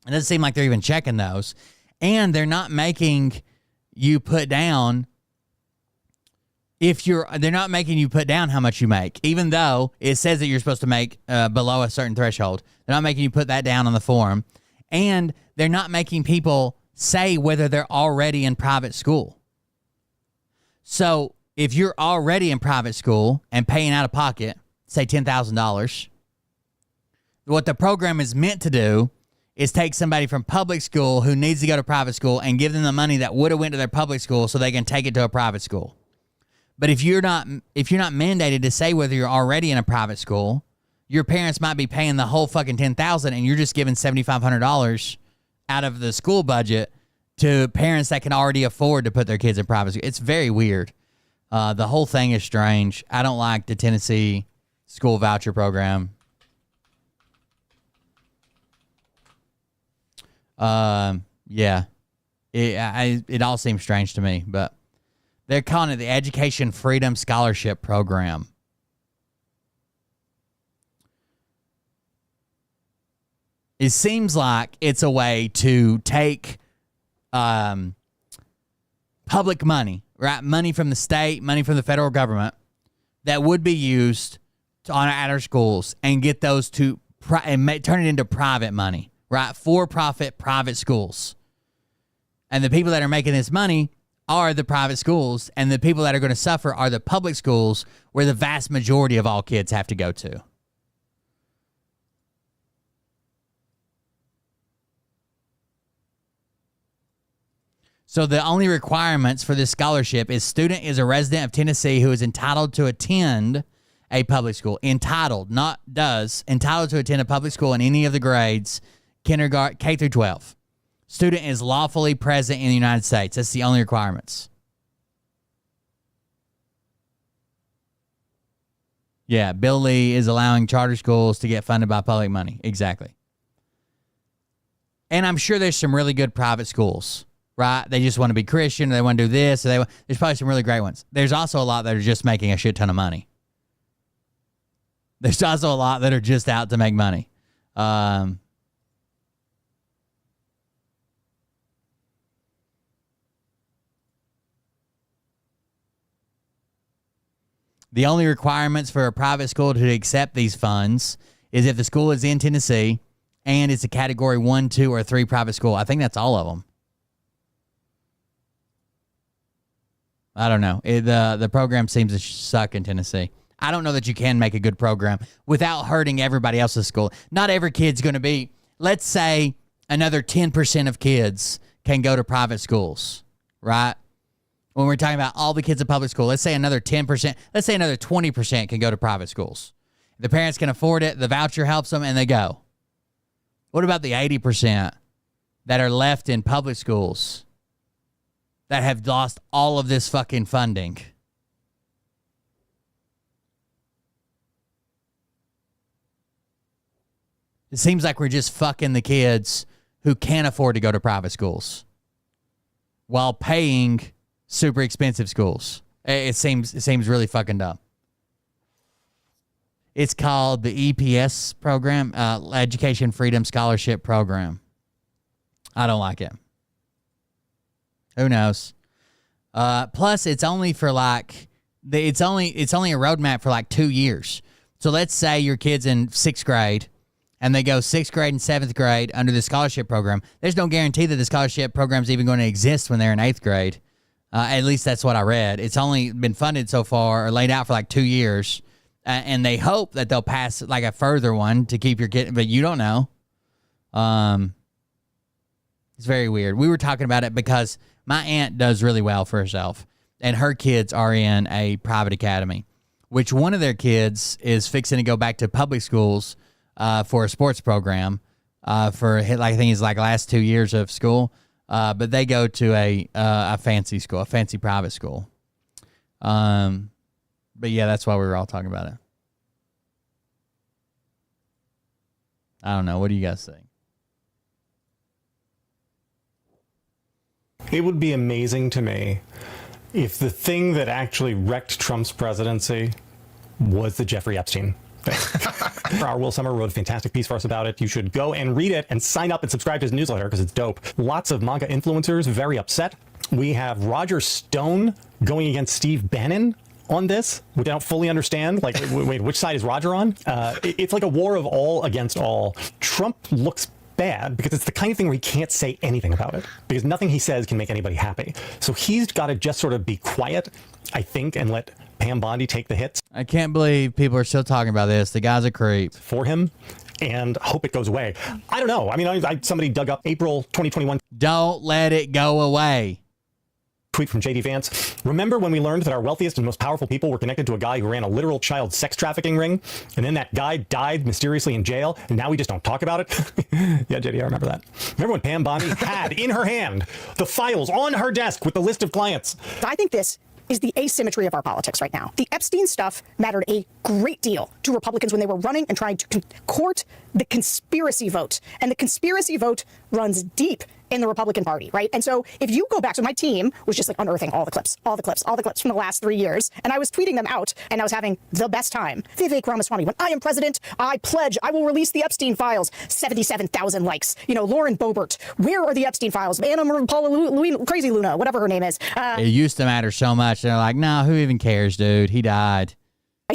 It doesn't seem like they're even checking those. And they're not making you put down they're not making you put down how much you make, even though it says that you're supposed to make below a certain threshold. They're not making you put that down on the form. And they're not making people say whether they're already in private school. So if you're already in private school and paying out of pocket, say $10,000, what the program is meant to do is take somebody from public school who needs to go to private school and give them the money that would have went to their public school so they can take it to a private school. But if you're not mandated to say whether you're already in a private school, your parents might be paying the whole fucking $10,000 and you're just giving $7,500 out of the school budget to parents that can already afford to put their kids in private school. It's very weird. The whole thing is strange. I don't like the Tennessee school voucher program. Yeah, it all seems strange to me, but they're calling it the Education Freedom Scholarship Program. It seems like it's a way to take public money, right? Money from the state, money from the federal government that would be used at our schools and get those to turn it into private money, right? For-profit private schools. And the people that are making this money are the private schools, and the people that are going to suffer are the public schools where the vast majority of all kids have to go to. So the only requirements for this scholarship is student is a resident of Tennessee who is entitled to attend a public school. Entitled, not does. Entitled to attend a public school in any of the grades, kindergarten, K through 12. Student is lawfully present in the United States. That's the only requirements. Yeah, Bill Lee is allowing charter schools to get funded by public money. Exactly. And I'm sure there's some really good private schools, right? They just want to be Christian, or they want to do this, or there's probably some really great ones. There's also a lot that are just making a shit ton of money. There's also a lot that are just out to make money. The only requirements for a private school to accept these funds is if the school is in Tennessee and it's a category 1, 2, or 3 private school. I think that's all of them. I don't know. The program seems to suck in Tennessee. I don't know that you can make a good program without hurting everybody else's school. Not every kid's going to be, let's say another 10% of kids can go to private schools, right? When we're talking about all the kids in public school, let's say another 10%, let's say another 20% can go to private schools. The parents can afford it, the voucher helps them, and they go. What about the 80% that are left in public schools that have lost all of this fucking funding? It seems like we're just fucking the kids who can't afford to go to private schools while paying super expensive schools. It seems really fucking dumb. It's called the EPS program, Education Freedom Scholarship Program. I don't like it. Who knows? Plus, it's only for it's only a roadmap for 2 years. So let's say your kid's in 6th grade and they go 6th grade and 7th grade under the scholarship program. There's no guarantee that the scholarship program is even going to exist when they're in 8th grade. At least that's what I read. It's only been funded so far or laid out for like 2 years. And they hope that they'll pass like a further one to keep your kid, but you don't know. It's very weird. We were talking about it because my aunt does really well for herself, and her kids are in a private academy, which one of their kids is fixing to go back to public schools for a sports program for like I think it's like last 2 years of school, but they go to a fancy school, a fancy private school. But yeah, that's why we were all talking about it. I don't know. What do you guys think? It would be amazing to me if the thing that actually wrecked Trump's presidency was the Jeffrey Epstein thing. Our Will Summer wrote a fantastic piece for us about it. You should go and read it and sign up and subscribe to his newsletter because it's dope. Lots of MAGA influencers very upset. We have Roger Stone going against Steve Bannon on this, which I don't fully understand. Like, wait, which side is Roger on? It's like a war of all against all. Trump looks bad because it's the kind of thing where he can't say anything about it because nothing he says can make anybody happy. So he's got to just sort of be quiet, I think, and let Pam Bondi take the hits. I can't believe people are still talking about this. The guy's a creep. For him, and hope it goes away. I don't know. I mean, somebody dug up April 2021. Don't let it go away. Tweet from JD Vance. Remember when we learned that our wealthiest and most powerful people were connected to a guy who ran a literal child sex trafficking ring? And then that guy died mysteriously in jail, and now we just don't talk about it? Yeah, JD, I remember that. Remember when Pam Bondi had in her hand the files on her desk with the list of clients? I think this is the asymmetry of our politics right now. The Epstein stuff mattered a great deal to Republicans when they were running and trying to court the conspiracy vote. And the conspiracy vote runs deep in the Republican Party, right? And so if you go back, so my team was just like unearthing all the clips from the last 3 years, and I was tweeting them out, and I was having the best time. Vivek Ramaswamy, when I am president, I pledge I will release the Epstein files. 77,000 likes. You know, Lauren Boebert, where are the Epstein files? Anna Paula Crazy Luna, whatever her name is. It used to matter so much. They're like, no, who even cares, dude? He died.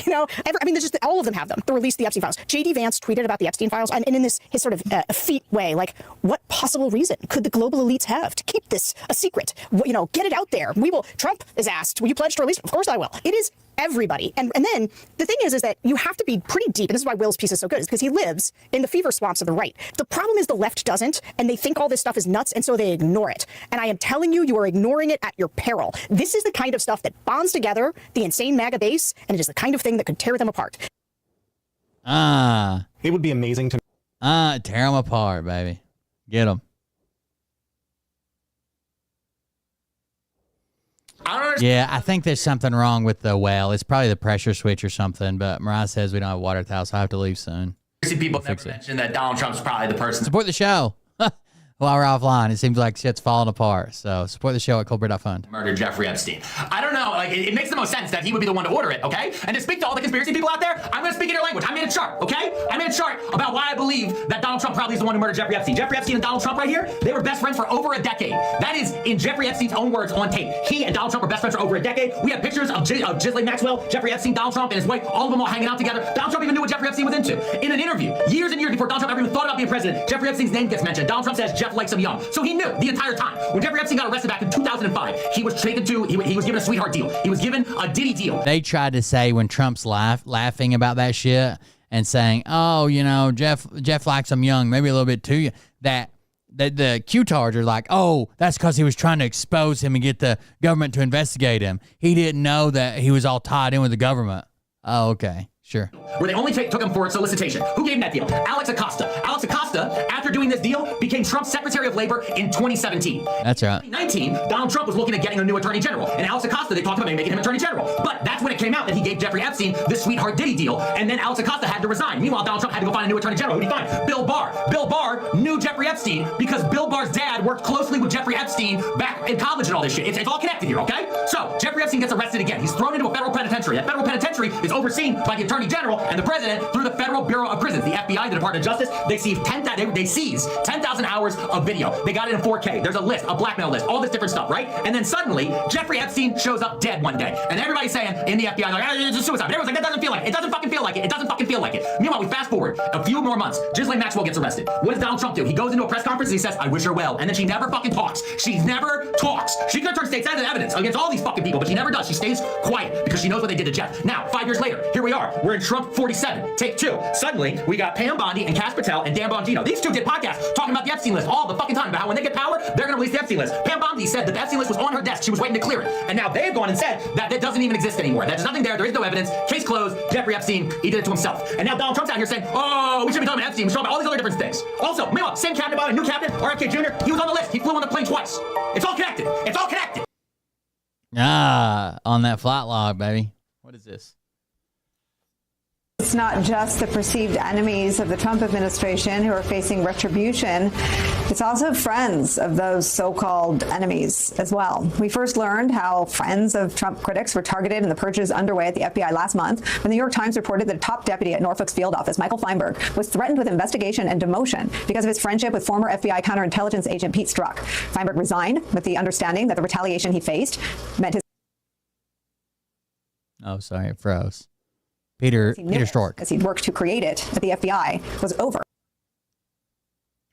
You know, there's just all of them have them. They released the Epstein files. JD Vance tweeted about the Epstein files, and in this his sort of effete way, like, what possible reason could the global elites have to keep this a secret? You know, get it out there. We will. Trump is asked, will you pledge to release it? Of course I will. It is everybody. And then the thing is that you have to be pretty deep, and this is why Will's piece is so good, is because he lives in the fever swamps of the right. The problem is the left doesn't, and they think all this stuff is nuts, and so they ignore it. And I am telling you, you are ignoring it at your peril. This is the kind of stuff that bonds together the insane MAGA base, and it is the kind of thing that could tear them apart. It would be amazing to tear them apart, baby. Get them. Yeah, I think there's something wrong with the well. It's probably the pressure switch or something, but Mariah says we don't have water at the house, so I have to leave soon. People never mention that Donald Trump's probably the person. Support the show. While we're offline, it seems like shit's falling apart. So support the show at Colbert.fund. Murdered Jeffrey Epstein. I don't know. Like, it makes the most sense that he would be the one to order it, okay? And to speak to all the conspiracy people out there, I'm going to speak in your language. I made a chart, okay? I made a chart about why I believe that Donald Trump probably is the one who murdered Jeffrey Epstein. Jeffrey Epstein and Donald Trump right here, they were best friends for over a decade. That is in Jeffrey Epstein's own words on tape. He and Donald Trump were best friends for over a decade. We have pictures of Ghislaine Maxwell, Jeffrey Epstein, Donald Trump, and his wife, all of them all hanging out together. Donald Trump even knew what Jeffrey Epstein was into. In an interview, years and years before Donald Trump ever even thought about being president, Jeffrey Epstein's name gets mentioned. Donald Trump says Jeff likes him young. So he knew the entire time. When Jeffrey Epstein got arrested back in 2005, he was taken to, he was given a sweetheart deal. He was given a Diddy deal. They tried to say when Trump's laughing about that shit and saying, oh, you know, Jeff likes him young, maybe a little bit too young, that the Q-tards are like, oh, that's because he was trying to expose him and get the government to investigate him. He didn't know that he was all tied in with the government. Oh, okay. Sure. Where they only took him for solicitation. Who gave him that deal? Alex Acosta. Alex Acosta, after doing this deal, became Trump's Secretary of Labor in 2017. That's right. In 2019, Donald Trump was looking at getting a new Attorney General. And Alex Acosta, they talked about making him Attorney General. But that's when it came out that he gave Jeffrey Epstein this sweetheart Diddy deal. And then Alex Acosta had to resign. Meanwhile, Donald Trump had to go find a new Attorney General. Who did he find? Bill Barr. Bill Barr knew Jeffrey Epstein because Bill Barr's dad worked closely with Jeffrey Epstein back in college and all this shit. It's all connected here, okay? So, Jeffrey Epstein gets arrested again. He's thrown into a federal penitentiary. That federal penitentiary is overseen by the Attorney General and the President through the Federal Bureau of Prisons. The FBI, the Department of Justice, they seized 10,000 hours of video. They got it in 4K. There's a list, a blackmail list, all this different stuff, right? And then suddenly, Jeffrey Epstein shows up dead one day. And everybody's saying in the FBI, like, it's a suicide. But everyone's like, that doesn't feel like it. It doesn't fucking feel feel like it. It doesn't fucking feel like it. Meanwhile, we fast forward a few more months. Ghislaine Maxwell gets arrested. What does Donald Trump do? He goes into a press conference and he says, I wish her well. And then she never fucking talks. She never talks. She could have turned state's evidence against all these fucking people, but she never does. She stays quiet because she knows what they did to Jeff. Now, 5 years later, here we are. We're in Trump 47, take 2. Suddenly, we got Pam Bondi and Kash Patel and Dan Bongino. These two did podcasts talking about the Epstein list all the fucking time, about how when they get power, they're gonna release the Epstein list. Pam Bondi said that the Epstein list was on her desk. She was waiting to clear it. And now they've gone and said that it doesn't even exist anymore. That there's nothing there. There is no evidence. Case closed. Jeffrey Epstein, he did it to himself. And now Donald Trump's out here saying, oh, we should be talking about Epstein. We should talk about all these other different things. Also, meanwhile, same cabinet body, new cabinet, RFK Jr., he was on the list. He flew on the plane twice. It's all connected. It's all connected. On that flight log, baby. What is this? It's not just the perceived enemies of the Trump administration who are facing retribution. It's also friends of those so-called enemies as well. We first learned how friends of Trump critics were targeted in the purges underway at the FBI last month when the New York Times reported that a top deputy at Norfolk's field office, Michael Feinberg, was threatened with investigation and demotion because of his friendship with former FBI counterintelligence agent Pete Strzok. Feinberg resigned with the understanding that the retaliation he faced meant his... Oh, sorry, it froze. Peter Strzok, as he'd worked to create it at the FBI, was over.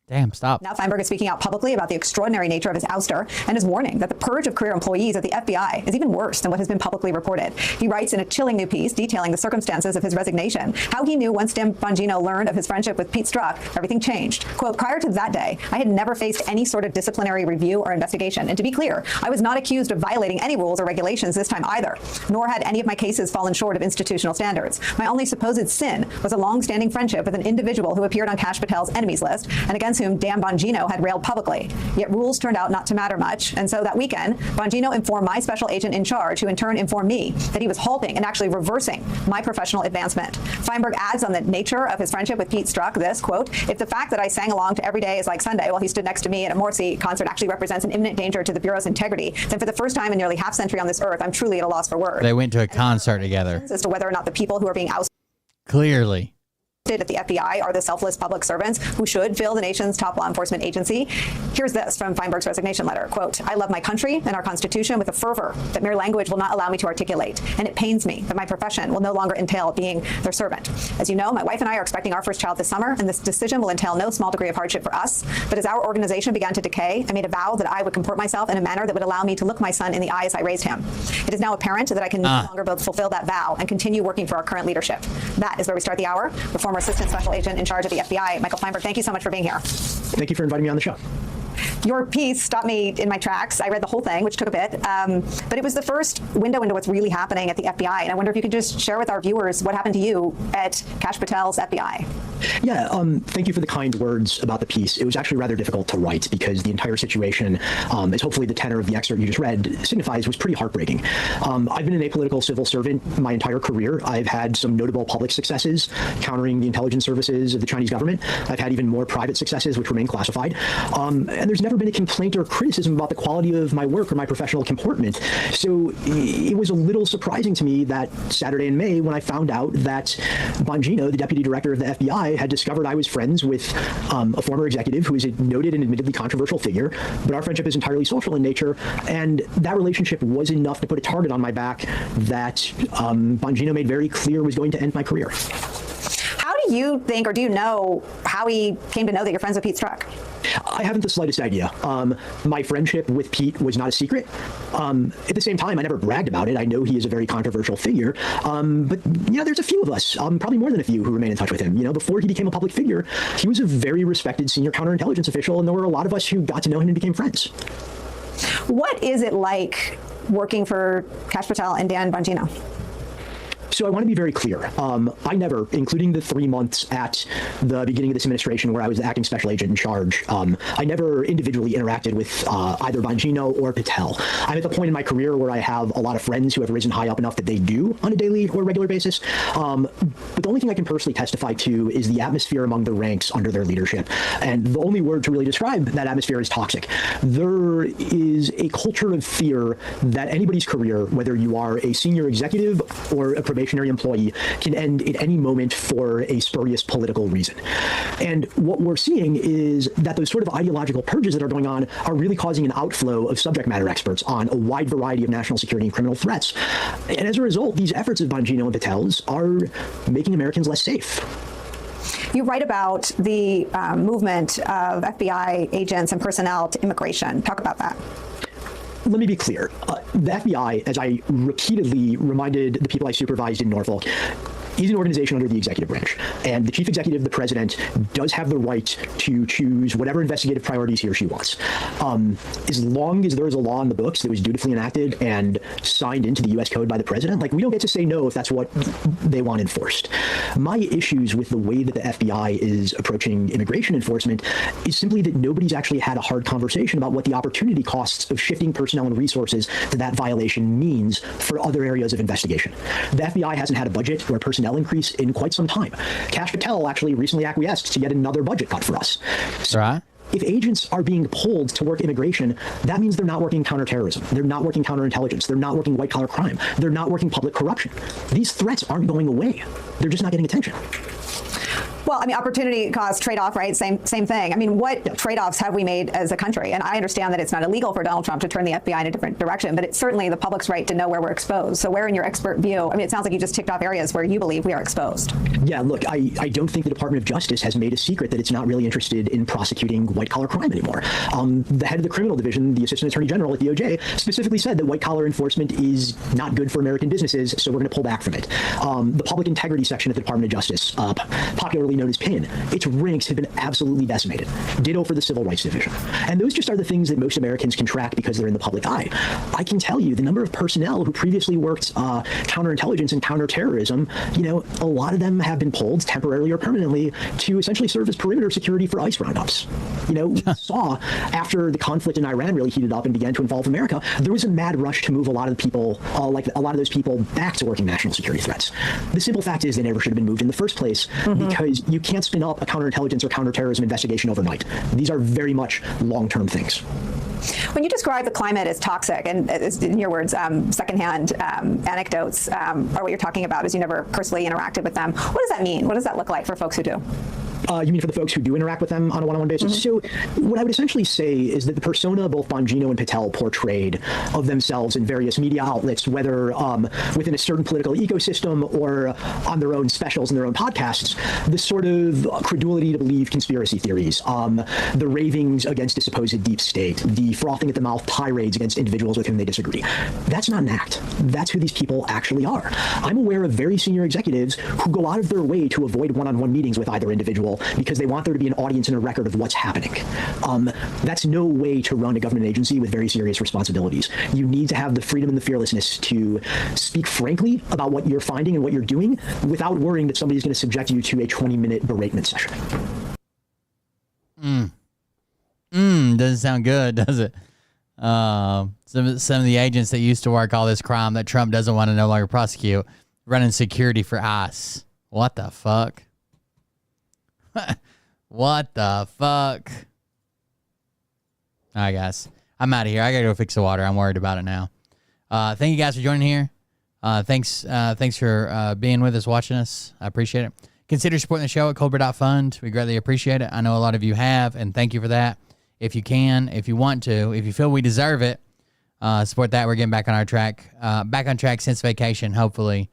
Damn, stop. Now Feinberg is speaking out publicly about the extraordinary nature of his ouster and is warning that the purge of career employees at the FBI is even worse than what has been publicly reported. He writes in a chilling new piece detailing the circumstances of his resignation, how he knew once Dan Bongino learned of his friendship with Pete Strzok, everything changed. Quote, prior to that day, I had never faced any sort of disciplinary review or investigation. And to be clear, I was not accused of violating any rules or regulations this time either, nor had any of my cases fallen short of institutional standards. My only supposed sin was a long-standing friendship with an individual who appeared on Kash Patel's enemies list and against whom Dan Bongino had railed publicly. Yet rules turned out not to matter much. And so that weekend, Bongino informed my special agent in charge, who in turn informed me that he was halting and actually reversing my professional advancement. Feinberg adds on the nature of his friendship with Pete Strzok this, quote, if the fact that I sang along to Every Day is Like Sunday while he stood next to me at a Morrissey concert actually represents an imminent danger to the Bureau's integrity, then for the first time in nearly half century on this earth, I'm truly at a loss for words. They went to a concert together. As to whether or not the people who are being ousted clearly at the FBI are the selfless public servants who should fill the nation's top law enforcement agency. Here's this from Feinberg's resignation letter. Quote, I love my country and our Constitution with a fervor that mere language will not allow me to articulate. And it pains me that my profession will no longer entail being their servant. As you know, my wife and I are expecting our first child this summer, and this decision will entail no small degree of hardship for us. But as our organization began to decay, I made a vow that I would comport myself in a manner that would allow me to look my son in the eye as I raised him. It is now apparent that I can no longer both fulfill that vow and continue working for our current leadership. That is where we start the hour. The former Assistant Special Agent in charge of the FBI, Michael Feinberg, thank you so much for being here. Thank you for inviting me on the show. Your piece stopped me in my tracks. I read the whole thing, which took a bit, but it was the first window into what's really happening at the FBI. And I wonder if you could just share with our viewers what happened to you at Kash Patel's FBI. Yeah, thank you for the kind words about the piece. It was actually rather difficult to write because the entire situation, as hopefully the tenor of the excerpt you just read signifies, was pretty heartbreaking. I've been an apolitical civil servant my entire career. I've had some notable public successes countering the intelligence services of the Chinese government. I've had even more private successes, which remain classified. And there's never been a complaint or criticism about the quality of my work or my professional comportment. So it was a little surprising to me that Saturday in May when I found out that Bongino, the deputy director of the FBI, had discovered I was friends with a former executive who is a noted and admittedly controversial figure, but our friendship is entirely social in nature, and that relationship was enough to put a target on my back that Bongino made very clear was going to end my career. How do you think, or do you know, how he came to know that you're friends with Pete Strzok? I haven't the slightest idea. My friendship with Pete was not a secret. At the same time, I never bragged about it. I know he is a very controversial figure. But, you know, there's a few of us, probably more than a few, who remain in touch with him. You know, before he became a public figure, he was a very respected senior counterintelligence official, and there were a lot of us who got to know him and became friends. What is it like working for Kash Patel and Dan Bongino? So I want to be very clear. I never, including the 3 months at the beginning of this administration where I was the acting special agent in charge, I never individually interacted with either Bongino or Patel. I'm at the point in my career where I have a lot of friends who have risen high up enough that they do on a daily or regular basis. But the only thing I can personally testify to is the atmosphere among the ranks under their leadership. And the only word to really describe that atmosphere is toxic. There is a culture of fear that anybody's career, whether you are a senior executive or a probationary probationary employee can end at any moment for a spurious political reason. And what we're seeing is that those sort of ideological purges that are going on are really causing an outflow of subject matter experts on a wide variety of national security and criminal threats. And as a result, these efforts of Bongino and Patel's are making Americans less safe. You write about the movement of FBI agents and personnel to immigration. Talk about that. Let me be clear. The FBI, as I repeatedly reminded the people I supervised in Norfolk, is an organization under the executive branch. And the chief executive, the president, does have the right to choose whatever investigative priorities he or she wants. As long as there is a law in the books that was dutifully enacted and signed into the U.S. code by the president, like, we don't get to say no if that's what they want enforced. My issues with the way that the FBI is approaching immigration enforcement is simply that nobody's actually had a hard conversation about what the opportunity costs of shifting personnel and resources to that violation means for other areas of investigation. The FBI hasn't had a budget or a personnel increase in quite some time. Kash Patel actually recently acquiesced to yet another budget cut for us. So right. If agents are being pulled to work immigration, that means they're not working counterterrorism. They're not working counterintelligence. They're not working white-collar crime. They're not working public corruption. These threats aren't going away. They're just not getting attention. Well, I mean, opportunity cost trade-off, right? Same thing. I mean, what trade-offs have we made as a country? And I understand that it's not illegal for Donald Trump to turn the FBI in a different direction, but it's certainly the public's right to know where we're exposed. So where, in your expert view, I mean, it sounds like you just ticked off areas where you believe we are exposed. Yeah, look, I don't think the Department of Justice has made a secret that it's not really interested in prosecuting white-collar crime anymore. The head of the criminal division, the assistant attorney general at DOJ, specifically said that white-collar enforcement is not good for American businesses, so we're going to pull back from it. The public integrity section of the Department of Justice, popularly known as PIN, its ranks have been absolutely decimated. Ditto for the Civil Rights Division. And those just are the things that most Americans can track because they're in the public eye. I can tell you the number of personnel who previously worked counterintelligence and counterterrorism, a lot of them have been pulled temporarily or permanently to essentially serve as perimeter security for ICE roundups. We saw after the conflict in Iran really heated up and began to involve America, there was a mad rush to move a lot of the people, a lot of those people back to working national security threats. The simple fact is they never should have been moved in the first place because you can't spin up a counterintelligence or counterterrorism investigation overnight. These are very much long-term things. When you describe the climate as toxic, and in your words, secondhand anecdotes are what you're talking about, as you never personally interacted with them. What does that mean? What does that look like for folks who do? You mean for the folks who do interact with them on a one-on-one basis? So what I would essentially say is that the persona both Bongino and Patel portrayed of themselves in various media outlets, whether within a certain political ecosystem or on their own specials and their own podcasts, the sort of credulity to believe conspiracy theories, the ravings against a supposed deep state, the frothing at the mouth tirades against individuals with whom they disagree. That's not an act. That's who these people actually are. I'm aware of very senior executives who go out of their way to avoid one-on-one meetings with either individual because they want there to be an audience and a record of what's happening. That's no way to run a government agency with very serious responsibilities. You need to have the freedom and the fearlessness to speak frankly about what you're finding and what you're doing without worrying that somebody's going to subject you to a 20-minute beratement session. Doesn't sound good, does it? Some of the agents that used to work all this crime that Trump doesn't want to no longer prosecute, running security for ICE. What the fuck? What the fuck? All right, guys. I'm out of here. I gotta go fix the water. I'm worried about it now. Thank you guys for joining here. Thanks for being with us, watching us. I appreciate it. Consider supporting the show at Colbert.fund. We greatly appreciate it. I know a lot of you have, and thank you for that. If you can, if you want to, if you feel we deserve it, support that. We're getting back on track since vacation, hopefully.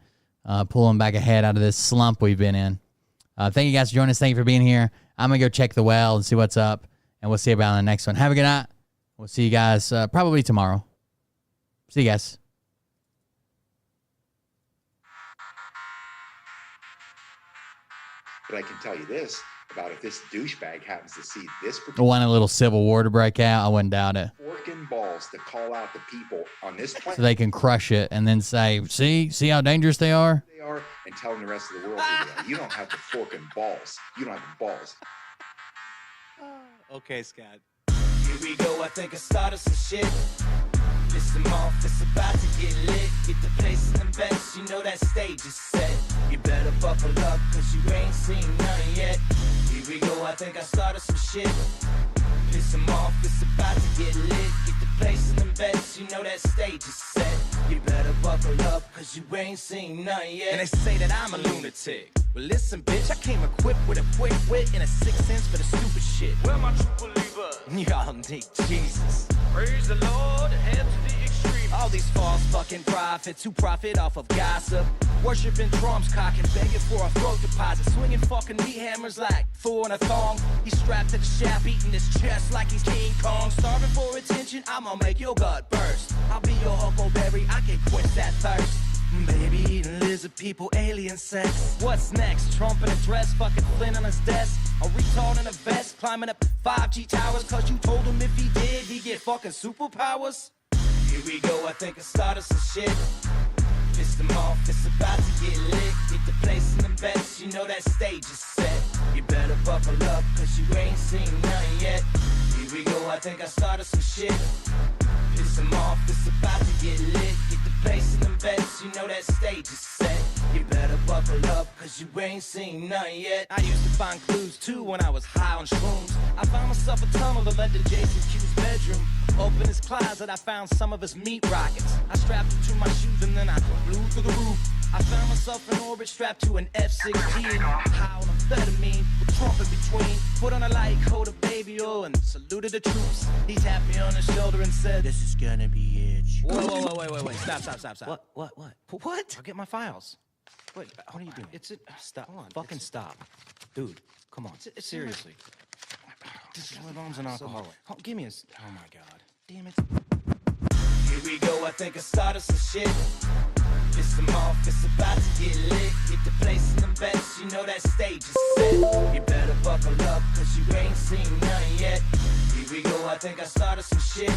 Pulling back ahead out of this slump we've been in. Thank you guys for joining us. Thank you for being here. I'm going to go check the well and see what's up, and we'll see you about on the next one. Have a good night. We'll see you guys probably tomorrow. See you guys. But I can tell you this about if this douchebag happens to see this I want a little civil war to break out. I wouldn't doubt it. fork and balls to call out the people on this planet. So they can crush it and then say, see how dangerous they are? They are, and telling the rest of the world who they are. You don't have the fork and balls. You don't have the balls. Okay, Scott. Here we go, I think I started some shit. Listen off, it's about to get lit. Get the place in the best, you know that stage is set. You better buckle up, cause you ain't seen none yet. Here we go, I think I started some shit. Piss 'em off, it's about to get lit. Get the place in the best, you know that stage is set. You better buckle up, cause you ain't seen none yet. And they say that I'm a lunatic. Well, listen, bitch, I came equipped with a quick wit and a 6th sense for the stupid shit. Where my true believers? Y'all need Jesus. Praise the Lord, head to the extreme. All these false fucking prophets who profit off of gossip. Worshipping drums, cocking, begging for a throat deposit. Swinging fucking meat hammers like fool in a thong. He's strapped to the shaft, eating his chest like he's King Kong. Starving for attention, I'ma make your gut burst. I'll be your huckleberry, I can quench that thirst. Baby eating lizard people, alien sex. What's next? Trump in a dress, fucking Flynn on his desk. A retard in a vest, climbing up 5G towers. Cause you told him if he did, he'd get fucking superpowers. Here we go, I think I started some shit. Piss them off, it's about to get lit. Get the place in the best, you know that stage is set. You better buckle up, cause you ain't seen none yet. Here we go, I think I started some shit. Piss them off, it's about to get lit. Get the place in the best, you know that stage is set. You better buckle up, cause you ain't seen none yet. I used to find clues too when I was high on shrooms. I found myself a tunnel that led to Jason Q's bedroom. Open his closet, I found some of his meat rockets. I strapped him to my shoes and then I flew through the roof. I found myself in orbit strapped to an F-16. High on amphetamine, with Trump in between. Put on a light coat of baby oil and saluted the troops. He tapped me on the shoulder and said, "This is gonna be it." Whoa, wait. Stop. What? I'll get my files. Wait, what are you doing? It's it. Stop. Hold on. Fucking stop. Dude, come on. Seriously. This is my mom's an alcoholic. Give me a... Oh, my God. Damn it. Here we go. I think I started some shit. Piss them off. It's about to get lit. Get the place in the best. You know that stage is set. You better buckle up, cause you ain't seen none yet. Here we go. I think I started some shit.